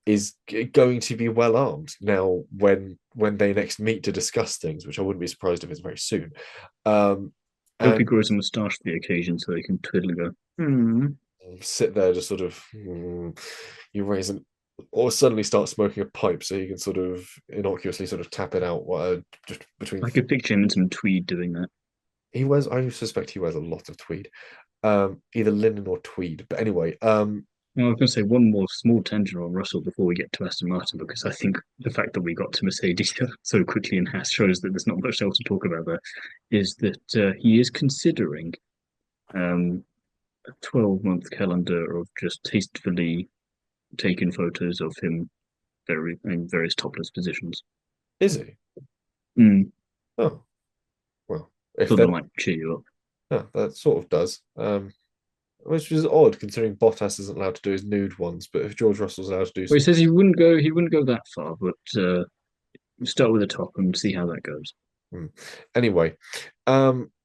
Speaker 1: is going to be well armed now when they next meet to discuss things, which I wouldn't be surprised if it's very soon.
Speaker 2: Hope he
Speaker 1: And
Speaker 2: grows a moustache for the occasion so he can twiddle and go, hmm.
Speaker 1: sit there just sort of you raise an or suddenly start smoking a pipe so you can sort of innocuously sort of tap it out just between
Speaker 2: I could picture him in some tweed doing that.
Speaker 1: I suspect he wears a lot of tweed, either linen or tweed, but anyway,
Speaker 2: Well, I was going to say one more small tangent on Russell before we get to Aston Martin, because I think the fact that we got to Mercedes so quickly in Haas shows that there's not much else to talk about there, is that he is considering a 12-month calendar of just tastefully taking photos of him in various topless positions.
Speaker 1: is he?
Speaker 2: Mm.
Speaker 1: Oh, well, if
Speaker 2: So that
Speaker 1: that
Speaker 2: might cheer you up.
Speaker 1: yeah, that sort of does. Which is odd considering Bottas isn't allowed to do his nude ones, but if George Russell's allowed to do
Speaker 2: Well, he
Speaker 1: some,
Speaker 2: says he wouldn't go that far, but start with the top and see how that goes.
Speaker 1: anyway,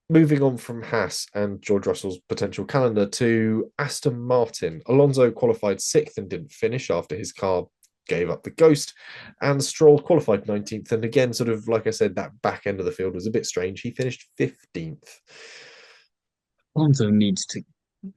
Speaker 1: moving on from Haas and George Russell's potential calendar to Aston Martin. Alonso qualified sixth and didn't finish after his car gave up the ghost, and Stroll qualified 19th. And again, sort of like I said, that back end of the field was a bit strange. He finished 15th.
Speaker 2: Alonso needs to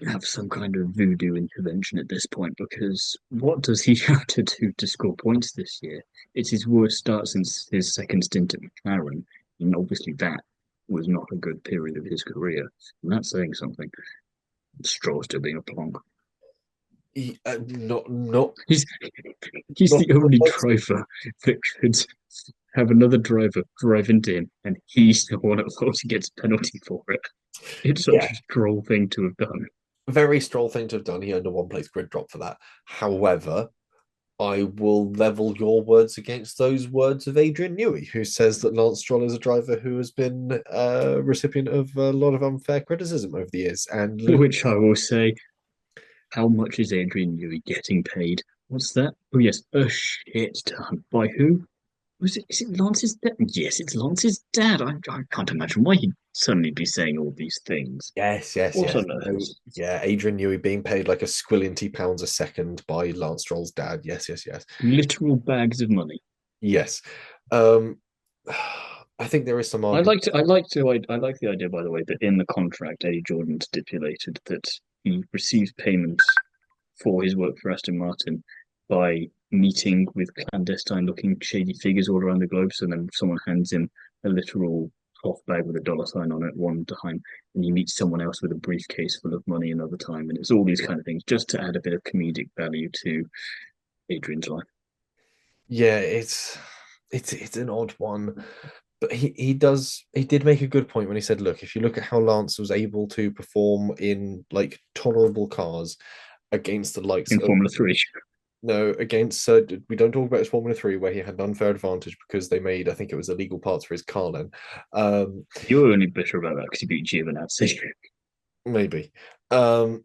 Speaker 2: have some kind of voodoo intervention at this point, because what does he have to do to score points this year? It's his worst start since his second stint at McLaren, and obviously that was not a good period of his career. And that's saying something. Stroll still being a plonk.
Speaker 1: Not
Speaker 2: He's
Speaker 1: not
Speaker 2: the only driver that could have another driver drive into him, and he's the one that gets a penalty for it. It's such
Speaker 1: Yeah,
Speaker 2: a droll thing to have done.
Speaker 1: very Stroll thing to have done. He earned a one place grid drop for that. However, I will level your words against those words of Adrian Newey, who says that Lance Stroll is a driver who has been a recipient of a lot of unfair criticism over the years. And look,
Speaker 2: Which I will say, how much is Adrian Newey getting paid? What's that? Oh yes, a shit ton. By who? Was it? Is it Lance's dad? Yes, it's Lance's dad. I can't imagine why he'd suddenly be saying all these things.
Speaker 1: yes, yes,
Speaker 2: What
Speaker 1: yes.
Speaker 2: on earth?
Speaker 1: No, yeah, Adrian Newey being paid like a squillion pounds a second by Lance Stroll's dad. Yes, yes, yes.
Speaker 2: Literal bags of money.
Speaker 1: Yes. Um, I think there is some argument.
Speaker 2: I like the idea, by the way, that in the contract, Eddie Jordan stipulated that he receives payments for his work for Aston Martin by meeting with clandestine-looking shady figures all around the globe. So then someone hands him a literal cloth bag with a dollar sign on it one time, and he meets someone else with a briefcase full of money another time, and it's all these kind of things just to add a bit of comedic value to Adrian's life.
Speaker 1: Yeah, it's an odd one. But he did make a good point when he said, look, if you look at how Lance was able to perform in like tolerable cars against the likes
Speaker 2: In
Speaker 1: of
Speaker 2: Formula Three.
Speaker 1: no, against we don't talk about his Formula 3 where he had an unfair advantage because they made, I think it was illegal parts for his car then. Um,
Speaker 2: You were only bitter about that because you beat Giovinazzi.
Speaker 1: maybe. Um,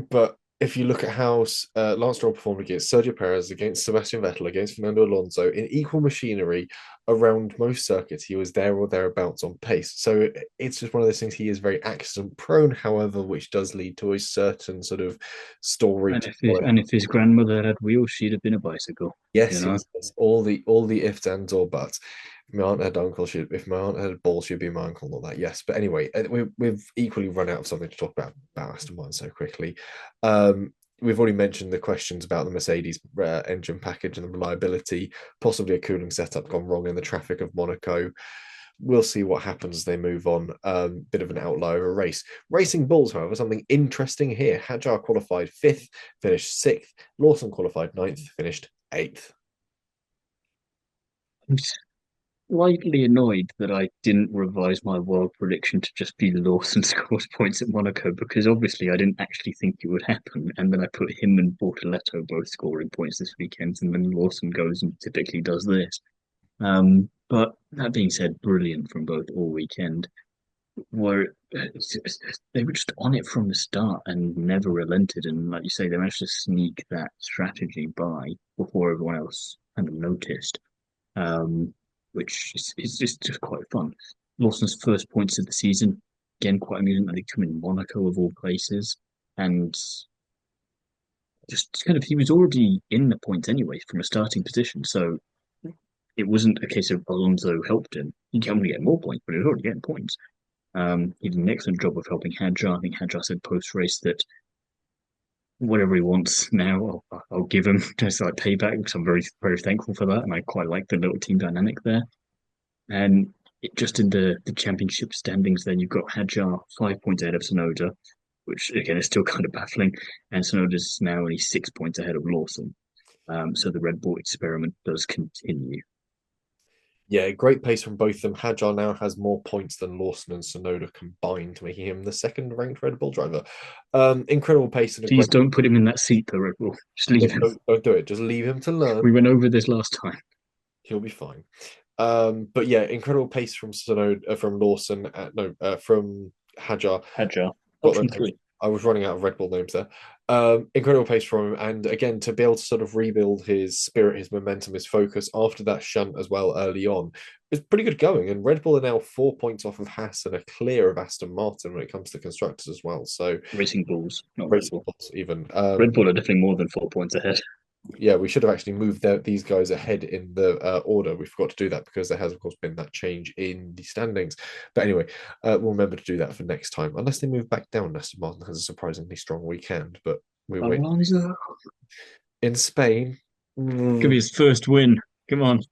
Speaker 1: But if you look at how Lance Stroll performed against Sergio Perez, against Sebastian Vettel, against Fernando Alonso in equal machinery around most circuits, he was there or thereabouts on pace. So it's just one of those things. He is very accident prone, however, which does lead to a certain sort of story
Speaker 2: And
Speaker 1: to
Speaker 2: and
Speaker 1: follow.
Speaker 2: if his grandmother had wheels, she'd have been a bicycle. You
Speaker 1: Yes,
Speaker 2: know,
Speaker 1: yes, yes. All the ifs, ands, or buts. If my aunt had uncle, she if my aunt had a ball, she'd be my uncle, and all that. Yes, but anyway, we've equally run out of something to talk about Aston Martin so quickly. We've already mentioned the questions about the Mercedes engine package and the reliability, possibly a cooling setup gone wrong in the traffic of Monaco. We'll see what happens as they move on. Bit of an outlier of a race. Racing Bulls, however, something interesting here. Hadjar qualified fifth, finished sixth. Lawson qualified ninth, finished eighth.
Speaker 2: I'm slightly annoyed that I didn't revise my world prediction to just be Lawson scores points at Monaco because obviously I didn't actually think it would happen. And then I put him and Bortoletto both scoring points this weekend, and then Lawson goes and typically does this. But that being said, brilliant from both all weekend. Were they were just on it from the start and never relented. And like you say, they managed to sneak that strategy by before everyone else kind of noticed, um, which is just quite fun. Lawson's first points of the season, again, quite amusing that they come in Monaco of all places, and just kind of he was already in the points anyway from a starting position, so it wasn't a case of Alonso helped him. He can only get more points, but he was already getting points. He did an excellent job of helping Hadjar. I think Hadjar said post race that whatever he wants now, I'll give him just like payback because I'm very, very thankful for that. And I quite like the little team dynamic there. And just in the championship standings, then you've got Hadjar 5 points ahead of Sonoda, which again is still kind of baffling. And Sonoda's now only 6 points ahead of Lawson. So the Red Bull experiment does continue.
Speaker 1: Yeah, great pace from both of them. Hadjar now has more points than Lawson and Sonoda combined, making him the second ranked Red Bull driver. Incredible pace and a
Speaker 2: Please
Speaker 1: great.
Speaker 2: don't put him in that seat, though, Red Bull. Just
Speaker 1: Yeah,
Speaker 2: leave him.
Speaker 1: don't do it. Just leave him to learn.
Speaker 2: We went over this last time.
Speaker 1: He'll be fine. But yeah, incredible pace from Sonoda, from Lawson. No, from Hadjar.
Speaker 2: Hadjar.
Speaker 1: Got
Speaker 2: Option
Speaker 1: them names.
Speaker 2: three.
Speaker 1: I was running out of Red Bull names there. Incredible pace from him, and again to be able to sort of rebuild his spirit, his momentum, his focus after that shunt as well early on is pretty good going. And Red Bull are now 4 points off of Haas and are clear of Aston Martin when it comes to constructors as well. So
Speaker 2: Racing Bulls, not Red
Speaker 1: racing
Speaker 2: Bull.
Speaker 1: bulls even.
Speaker 2: Red Bull are definitely more than 4 points ahead.
Speaker 1: Yeah, we should have actually moved these guys ahead in the order. We forgot to do that because there has, of course, been that change in the standings. But anyway, we'll remember to do that for next time, unless they move back down. Aston Martin has a surprisingly strong weekend, but we'll wait.
Speaker 2: Alonso.
Speaker 1: In Spain,
Speaker 2: Could be his first win. Come on. It's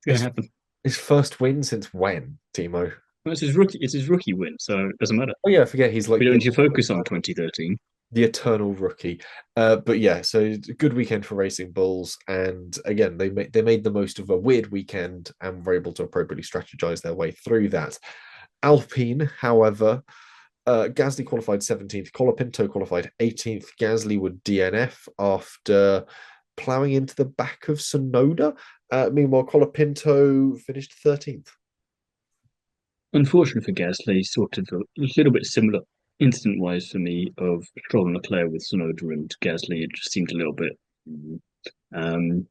Speaker 2: gonna
Speaker 1: his,
Speaker 2: happen.
Speaker 1: his first win since when, Thiemo?
Speaker 2: Well, it's his rookie win, so it doesn't matter.
Speaker 1: Oh yeah, I forget he's
Speaker 2: We
Speaker 1: like
Speaker 2: don't need to focus on 2013.
Speaker 1: the eternal rookie. But yeah, so good weekend for Racing Bulls, and again they made the most of a weird weekend and were able to appropriately strategize their way through that. Alpine, however, Gasly qualified 17th, Colapinto qualified 18th. Gasly would DNF after ploughing into the back of Sonoda. Meanwhile, Colapinto finished 13th.
Speaker 2: Unfortunately for Gasly, sort of a little bit similar incident-wise for me of Stroll and Leclerc with Tsunoda and Gasly. It just seemed a little bit um,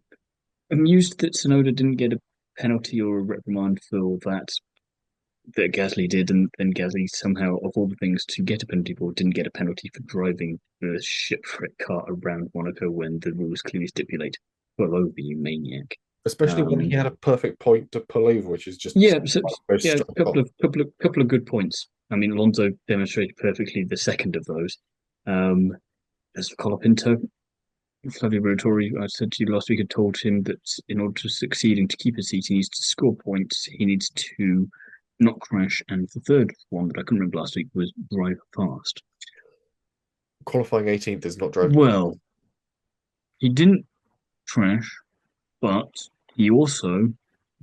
Speaker 2: amused that Tsunoda didn't get a penalty or a reprimand for that Gasly did, and then Gasly somehow, of all the things to get a penalty for, didn't get a penalty for driving the shipwreck car around Monaco when the rules clearly stipulate pull over, you maniac.
Speaker 1: Especially when he
Speaker 2: Um,
Speaker 1: had a perfect point to pull over, which is just
Speaker 2: yeah, so,
Speaker 1: go
Speaker 2: yeah,
Speaker 1: straight off.
Speaker 2: couple of good points. I mean, Alonso demonstrated perfectly the second of those. Um, as for Colapinto, Flavio Briatore, I said to you last week, had told him that in order to succeed and to keep his seat, he needs to score points. He needs to not crash. And the third one that I couldn't remember last week was drive fast.
Speaker 1: Qualifying 18th is not driving.
Speaker 2: Well, he didn't crash, but he also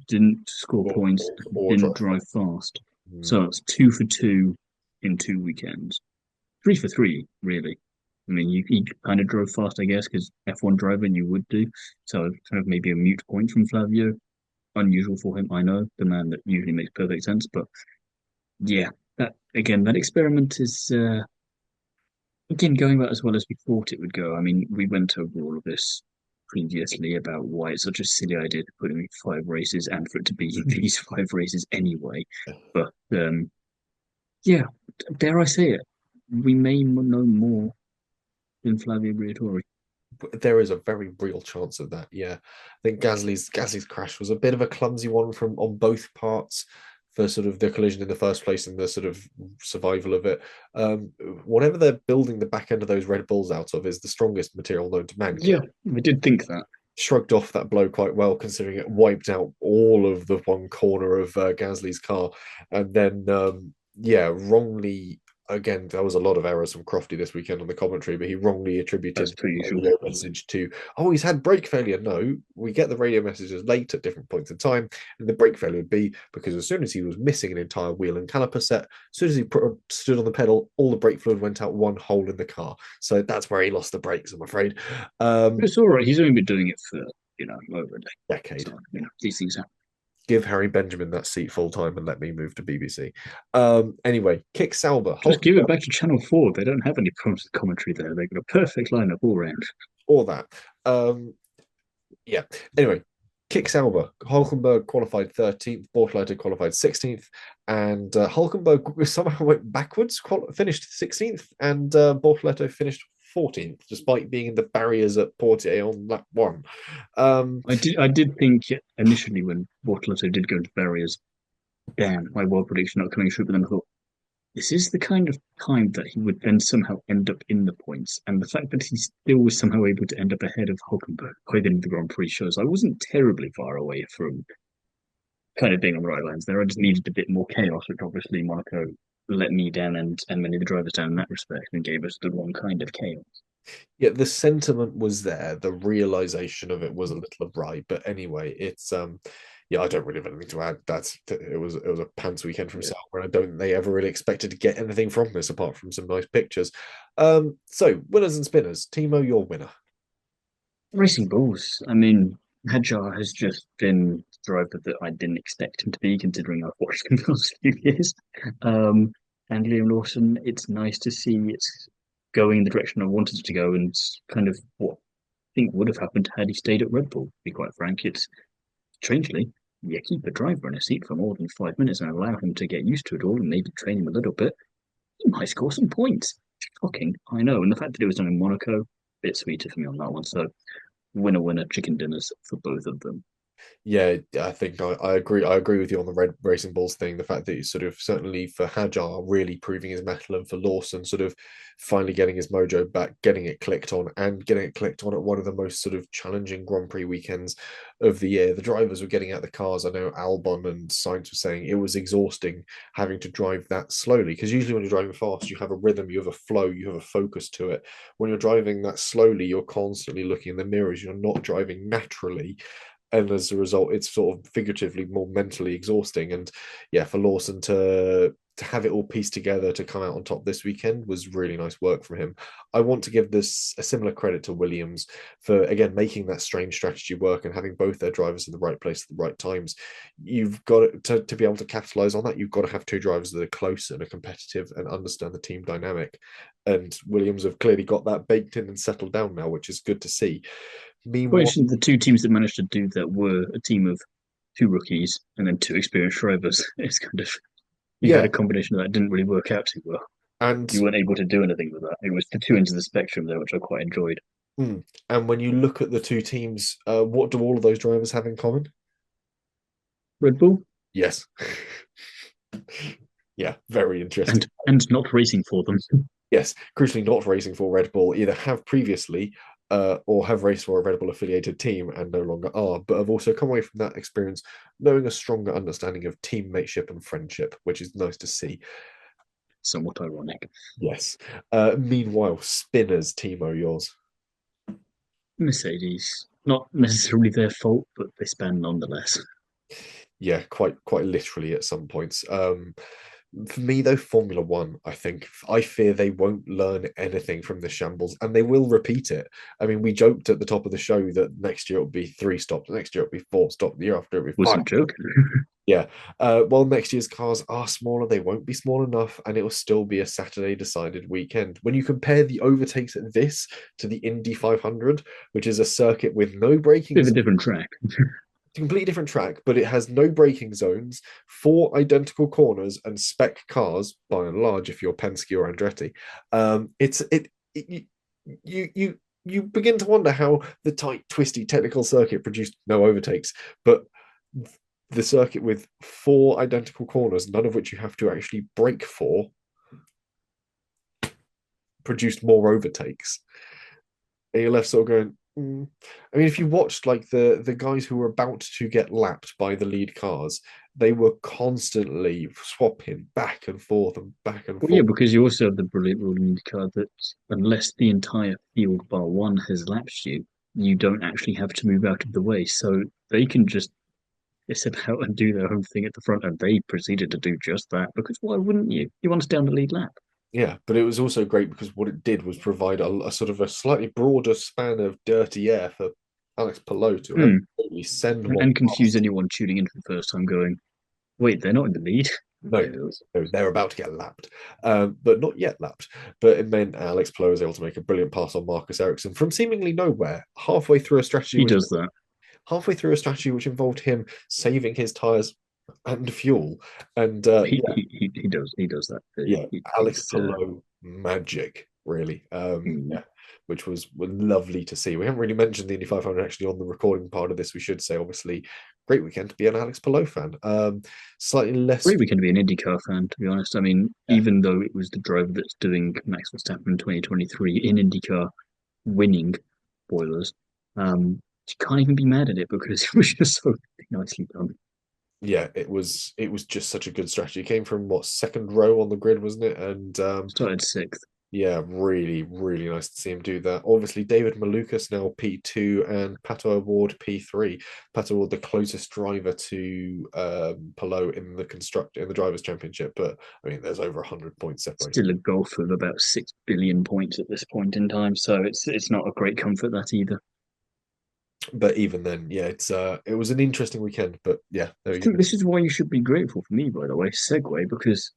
Speaker 2: didn't score points,
Speaker 1: Or
Speaker 2: didn't
Speaker 1: drive.
Speaker 2: drive fast.
Speaker 1: Hmm.
Speaker 2: So it's 2 for 2 in 2 weekends. 3 for 3, really. I mean, he kind of drove fast, I guess, because F1 driving you would do. So kind of maybe a mute point from Flavio. Unusual for him, I know, the man that usually makes perfect sense. But yeah, that again, that experiment is again going about as well as we thought it would go. I mean, we went over all of this previously about why it's such a silly idea to put in 5 races and for it to be these 5 races anyway. But yeah, dare I say it, we may know more than Flavio Briatore.
Speaker 1: There is a very real chance of that. Yeah, I think Gasly's crash was a bit of a clumsy one from on both parts for sort of the collision in the first place and the sort of survival of it. Um, Whatever they're building the back end of those Red Bulls out of is the strongest material known to man.
Speaker 2: Yeah, I did think that.
Speaker 1: Shrugged off that blow quite well, considering it wiped out all of the one corner of Gasly's car, and then yeah, wrongly. Again, there was a lot of errors from Crofty this weekend on the commentary, but he wrongly attributed
Speaker 2: That's per
Speaker 1: the
Speaker 2: usual.
Speaker 1: radio message to, oh, he's had brake failure. No, we get the radio messages late at different points in time, and the brake failure would be because as soon as he was missing an entire wheel and caliper set, as soon as he stood on the pedal, all the brake fluid went out one hole in the car. So that's where he lost the brakes, I'm afraid.
Speaker 2: But it's all right. He's only been doing it for, over a day.
Speaker 1: Decade.
Speaker 2: So, these things happen.
Speaker 1: Give Harry Benjamin that seat full time and let me move to BBC. Anyway, kick Sauber,
Speaker 2: Just give it back to Channel 4. They don't have any problems with commentary there. They've got a perfect lineup all round.
Speaker 1: or that. Yeah. Anyway, kick Sauber. Hulkenberg qualified 13th, Bortoleto qualified 16th, and Hulkenberg somehow went backwards, finished 16th, and Bortoleto finished 14th, despite being in the barriers at Portier on lap one.
Speaker 2: I did think initially when Bortoleto did go into barriers, damn, my wild prediction not coming true, but then I thought, this is the kind of time that he would then somehow end up in the points. And the fact that he still was somehow able to end up ahead of Hulkenberg by the end of the Grand Prix shows I wasn't terribly far away from kind of being on the right lines there. I just needed a bit more chaos, which obviously Monaco let me down and many of the drivers down in that respect and gave us the wrong kind of chaos.
Speaker 1: Yeah, the sentiment was there. The realization of it was a little awry. But anyway, it's yeah, I don't really have anything to add. It was a pants weekend from
Speaker 2: Yeah.
Speaker 1: Sauber, and I don't think they ever really expected to get anything from this apart from some nice pictures. So winners and spinners. Thiemo, your winner.
Speaker 2: Racing Bulls. I mean, Hadjar has just been the driver that I didn't expect him to be, considering I've watched him for the last few years. Um, and Liam Lawson, it's nice to see it's going in the direction I wanted it to go, and it's kind of what I think would have happened had he stayed at Red Bull. To be quite frank, it's strangely you keep a driver in a seat for more than 5 minutes and allow him to get used to it all and maybe train him a little bit. He might score some points. Shocking, I know. And the fact that it was done in Monaco, a bit sweeter for me on that one. So winner, winner, chicken dinners for both of them.
Speaker 1: Yeah, I think I agree. I agree with you on the Red Racing Bulls thing. The fact that he's sort of certainly for Hajar really proving his mettle, and for Lawson sort of finally getting his mojo back, getting it clicked on, and getting it clicked on at one of the most sort of challenging Grand Prix weekends of the year. The drivers were getting out the cars. I know Albon and Sainz were saying it was exhausting having to drive that slowly, because usually when you're driving fast, you have a rhythm, you have a flow, you have a focus to it. When you're driving that slowly, you're constantly looking in the mirrors. You're not driving naturally. and as a result, it's sort of figuratively more mentally exhausting. And yeah, for Lawson to have it all pieced together to come out on top this weekend was really nice work from him. I want to give this a similar credit to Williams for again making that strange strategy work and having both their drivers in the right place at the right times. You've got to be able to capitalize on that. You've got to have two drivers that are close and are competitive and understand the team dynamic. And Williams have clearly got that baked in and settled down now, which is good to see. Meanwhile,
Speaker 2: Question: the two teams that managed to do that were a team of two rookies and then two experienced drivers. It's kind of you had
Speaker 1: yeah,
Speaker 2: a combination of that didn't really work out too well.
Speaker 1: and
Speaker 2: You weren't able to do anything with that. It was the two ends of the spectrum there, which I quite enjoyed.
Speaker 1: and when you look at the two teams, what do all of those drivers have in common?
Speaker 2: Red Bull
Speaker 1: Yes. Yeah, very interesting.
Speaker 2: and not racing for them.
Speaker 1: Yes, crucially not racing for Red Bull, either have previously or have raced for a Red Bull affiliated team and no longer are, but have also come away from that experience knowing a stronger understanding of teammateship and friendship, which is nice to see.
Speaker 2: Somewhat ironic.
Speaker 1: Yes. Meanwhile, spinners, Thiemo, yours.
Speaker 2: Mercedes, not necessarily their fault, but they span nonetheless.
Speaker 1: Yeah, quite literally at some points. For me, though, Formula One, I fear they won't learn anything from the shambles and they will repeat it. I mean, we joked at the top of the show that next year it'll be 3 stops, next year it'll be 4 stops, the year after it'll be five.
Speaker 2: Wasn't joking.
Speaker 1: Yeah. Well, next year's cars are smaller, they won't be small enough, and it will still be a Saturday decided weekend. When you compare the overtakes at this to the Indy 500, which is a circuit with no braking,
Speaker 2: Bit of a different track.
Speaker 1: completely different track, but it has no braking zones, four identical corners, and spec cars by and large. If you're Penske or Andretti, you begin to wonder how the tight, twisty, technical circuit produced no overtakes, but the circuit with four identical corners, none of which you have to actually brake for, produced more overtakes. And you're left sort of going, I mean, if you watched like the guys who were about to get lapped by the lead cars, they were constantly swapping back and forth and back and
Speaker 2: Well,
Speaker 1: forth.
Speaker 2: yeah, because you also have the brilliant rule in IndyCar that unless the entire field bar one has lapsed you, you don't actually have to move out of the way. So they can just set out and do their own thing at the front, and they proceeded to do just that. Because why wouldn't you? You want to stay on the lead lap.
Speaker 1: Yeah, but it was also great because what it did was provide a sort of a slightly broader span of dirty air for Alex Palou to
Speaker 2: Hmm.
Speaker 1: absolutely send one
Speaker 2: And confuse
Speaker 1: past.
Speaker 2: anyone tuning in for the first time going, wait, they're not in the lead.
Speaker 1: No, no, they're about to get lapped, but not yet lapped. But it meant Alex Palou was able to make a brilliant pass on Marcus Ericsson from seemingly nowhere,
Speaker 2: He does that.
Speaker 1: halfway through a strategy which involved him saving his tires and fuel. And
Speaker 2: He does that.
Speaker 1: yeah, Alex
Speaker 2: He's
Speaker 1: Palou magic, really.
Speaker 2: hmm.
Speaker 1: Yeah, which was lovely to see. We haven't really mentioned the Indy 500 actually on the recording part of this. We should say, obviously, great weekend to be an Alex Palou fan. Slightly less.
Speaker 2: Great weekend to be an IndyCar fan, to be honest. I mean,
Speaker 1: Yeah,
Speaker 2: even though it was the driver that's doing Max Verstappen in 2023 in IndyCar winning spoilers, you can't even be mad at it because it was just so nicely done.
Speaker 1: yeah, it was just such a good strategy. It came from what, second row on the grid, wasn't it? And
Speaker 2: Started sixth.
Speaker 1: yeah, really, really nice to see him do that. Obviously, David Malukas now P2 and Pato Award P3. Pato Award the closest driver to Palou in the drivers' championship, but I mean, there's over 100 points separated.
Speaker 2: Still a gulf of about 6 billion points at this point in time, so it's not a great comfort that either.
Speaker 1: But even then, yeah, it was an interesting weekend. But yeah, there
Speaker 2: I
Speaker 1: you
Speaker 2: think
Speaker 1: go.
Speaker 2: this is why you should be grateful for me, by the way, segue, because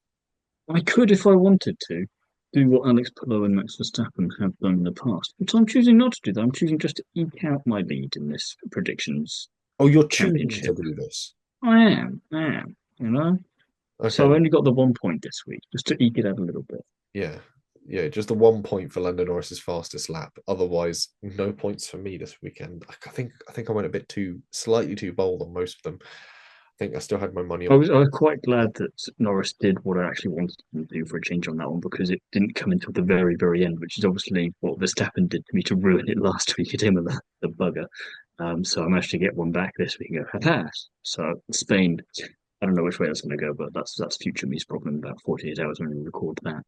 Speaker 2: I could, if I wanted to, do what Alex Palou and Max Verstappen have done in the past. But I'm choosing not to do that. I'm choosing just to eke out my lead in this predictions
Speaker 1: Oh, you're choosing to
Speaker 2: championship.
Speaker 1: do this.
Speaker 2: I am, So
Speaker 1: Okay,
Speaker 2: I only got the 1 point this week, just to eke it out a little bit.
Speaker 1: yeah, yeah, just the 1 point for Lando Norris's fastest lap. Otherwise, no points for me this weekend. I think I went a bit slightly too bold on most of them. I think I still had my money on.
Speaker 2: I was quite glad that Norris did what I actually wanted him to do for a change on that one because it didn't come until the very, very end, which is obviously what Verstappen did to me to ruin it last week at Imola, the bugger. So I managed to get one back this week and go, ha. So Spain, I don't know which way that's going to go, but that's future me's problem in about 48 hours when we record that.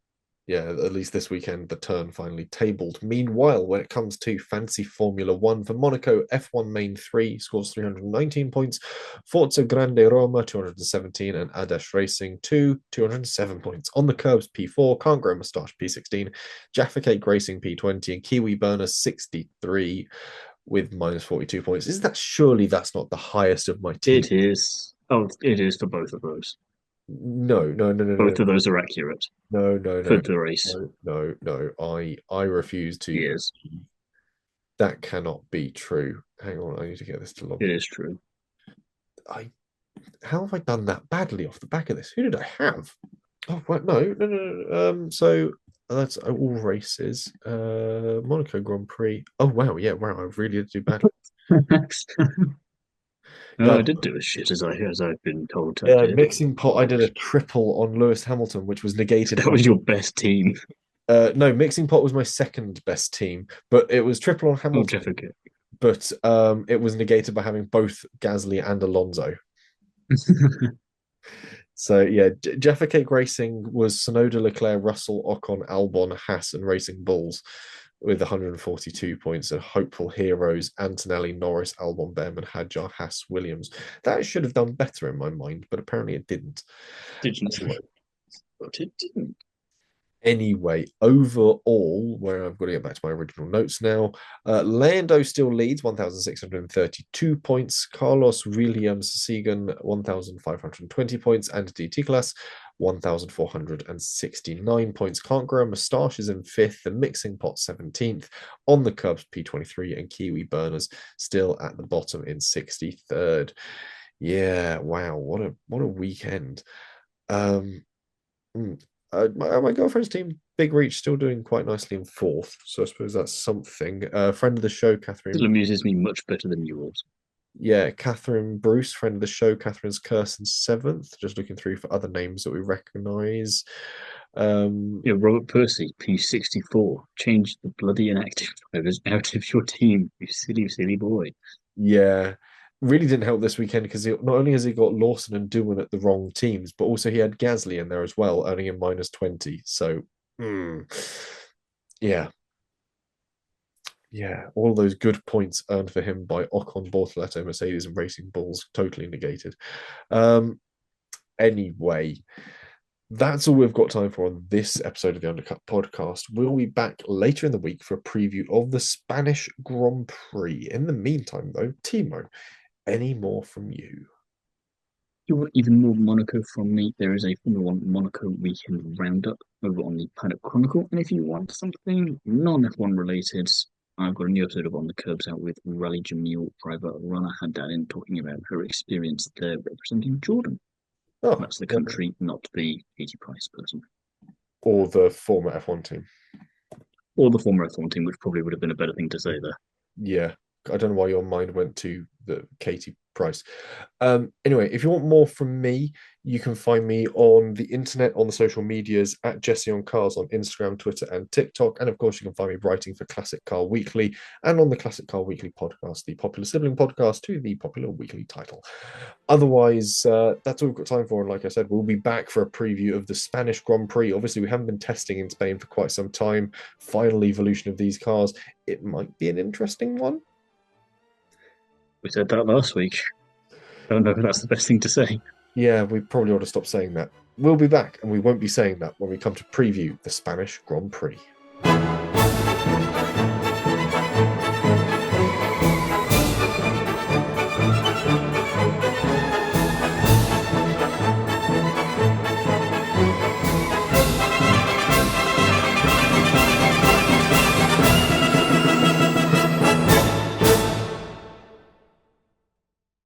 Speaker 1: Yeah, at least this weekend, the turn finally tabled. Meanwhile, when it comes to fancy Formula One, for Monaco, F1 Main 3 scores 319 points, Forza Grande Roma 217, and Adash Racing 2, 207 points. On the curbs, P4, Can't Grow Moustache P16, Jaffa Cake Racing P20, and Kiwi Burner 63 with minus 42 points. Is that surely that's not the highest of my team?
Speaker 2: It is. Oh, it is for both of those.
Speaker 1: No, no, no, no, no,
Speaker 2: Both of those are accurate
Speaker 1: no, no,
Speaker 2: for
Speaker 1: no,
Speaker 2: the race.
Speaker 1: no, no, no. I refuse to.
Speaker 2: Yes,
Speaker 1: That cannot be true. Hang on, I need to get this to log.
Speaker 2: it is true.
Speaker 1: I How have I done that badly off the back of this? Who did I have? Oh, what? No, no, no, no. So that's all races. Monaco Grand Prix. Oh wow, yeah, wow. I really did do badly.
Speaker 2: No,
Speaker 1: Yeah,
Speaker 2: I did do as shit as I've been told I did.
Speaker 1: mixing pot. I did a triple on Lewis Hamilton, which was negated
Speaker 2: That
Speaker 1: by.
Speaker 2: was your best team.
Speaker 1: No, mixing pot was my second best team, but it was triple on
Speaker 2: Oh,
Speaker 1: Hamilton.
Speaker 2: Jessica.
Speaker 1: But it was negated by having both Gasly and Alonso. So yeah, Jaffa Cake Racing was Sonoda, Leclerc, Russell, Ocon, Albon, Haas, and Racing Bulls with 142 points, and hopeful heroes Antonelli, Norris, Albon, Behrman, Hadjar, Haas, Williams. That should have done better in my mind, but apparently it didn't.
Speaker 2: Didn't. But it didn't.
Speaker 1: Anyway, overall, where I've got to get back to my original notes now, Lando still leads 1,632 points. Carlos Williams Segan 1,520 points, and DT Class 1,469 points. Can't Grow a Moustache is in fifth, the Mixing Pot 17th, on the Cubs P23, and Kiwi Burners still at the bottom in 63rd. Yeah, wow, what a weekend. My girlfriend's team, Big Reach, still doing quite nicely in fourth. So I suppose that's something. Friend of the show,
Speaker 2: Still
Speaker 1: Catherine.
Speaker 2: amuses me much better than yours.
Speaker 1: Yeah, Catherine Bruce, friend of the show. Catherine's Curse in seventh. Just looking through for other names that we recognise.
Speaker 2: Yeah, Robert Percy, P64. Change the bloody inactive drivers out of your team, you silly, silly boy.
Speaker 1: Yeah, really didn't help this weekend because not only has he got Lawson and Doohan at the wrong teams, but also he had Gasly in there as well, earning him minus 20. So, yeah. Yeah, all those good points earned for him by Ocon, Bortoleto, Mercedes, and Racing Bulls totally negated. Anyway, that's all we've got time for on this episode of the Undercut Podcast. We'll be back later in the week for a preview of the Spanish Grand Prix. In the meantime, though, Thiemo, any more from you?
Speaker 2: You want even more Monaco from me? There is a Formula One Monaco weekend roundup over on the Paddock Chronicle. And if you want something non-F1 related, I've got a new episode of On the Curbs out with Rally Jamil driver Rana Haddad talking about her experience there representing Jordan.
Speaker 1: Oh,
Speaker 2: that's the country, not the Katie Price person.
Speaker 1: Or the former F1 team.
Speaker 2: Or the former F1 team, which probably would have been a better thing to say there.
Speaker 1: Yeah. I don't know why your mind went to the Katie Price. Anyway, if you want more from me, you can find me on the internet, on the social medias at Jesse on Cars on Instagram, Twitter, and TikTok. And of course, you can find me writing for Classic Car Weekly and on the Classic Car Weekly podcast, the popular sibling podcast to the popular weekly title. Otherwise, that's all we've got time for. And like I said, we'll be back for a preview of the Spanish Grand Prix. Obviously, we haven't been testing in Spain for quite some time. Final evolution of these cars. It might be an interesting one.
Speaker 2: We said that last week. I don't know if that's the best thing to say.
Speaker 1: Yeah, we probably ought to stop saying that. We'll be back, and we won't be saying that when we come to preview the Spanish Grand Prix.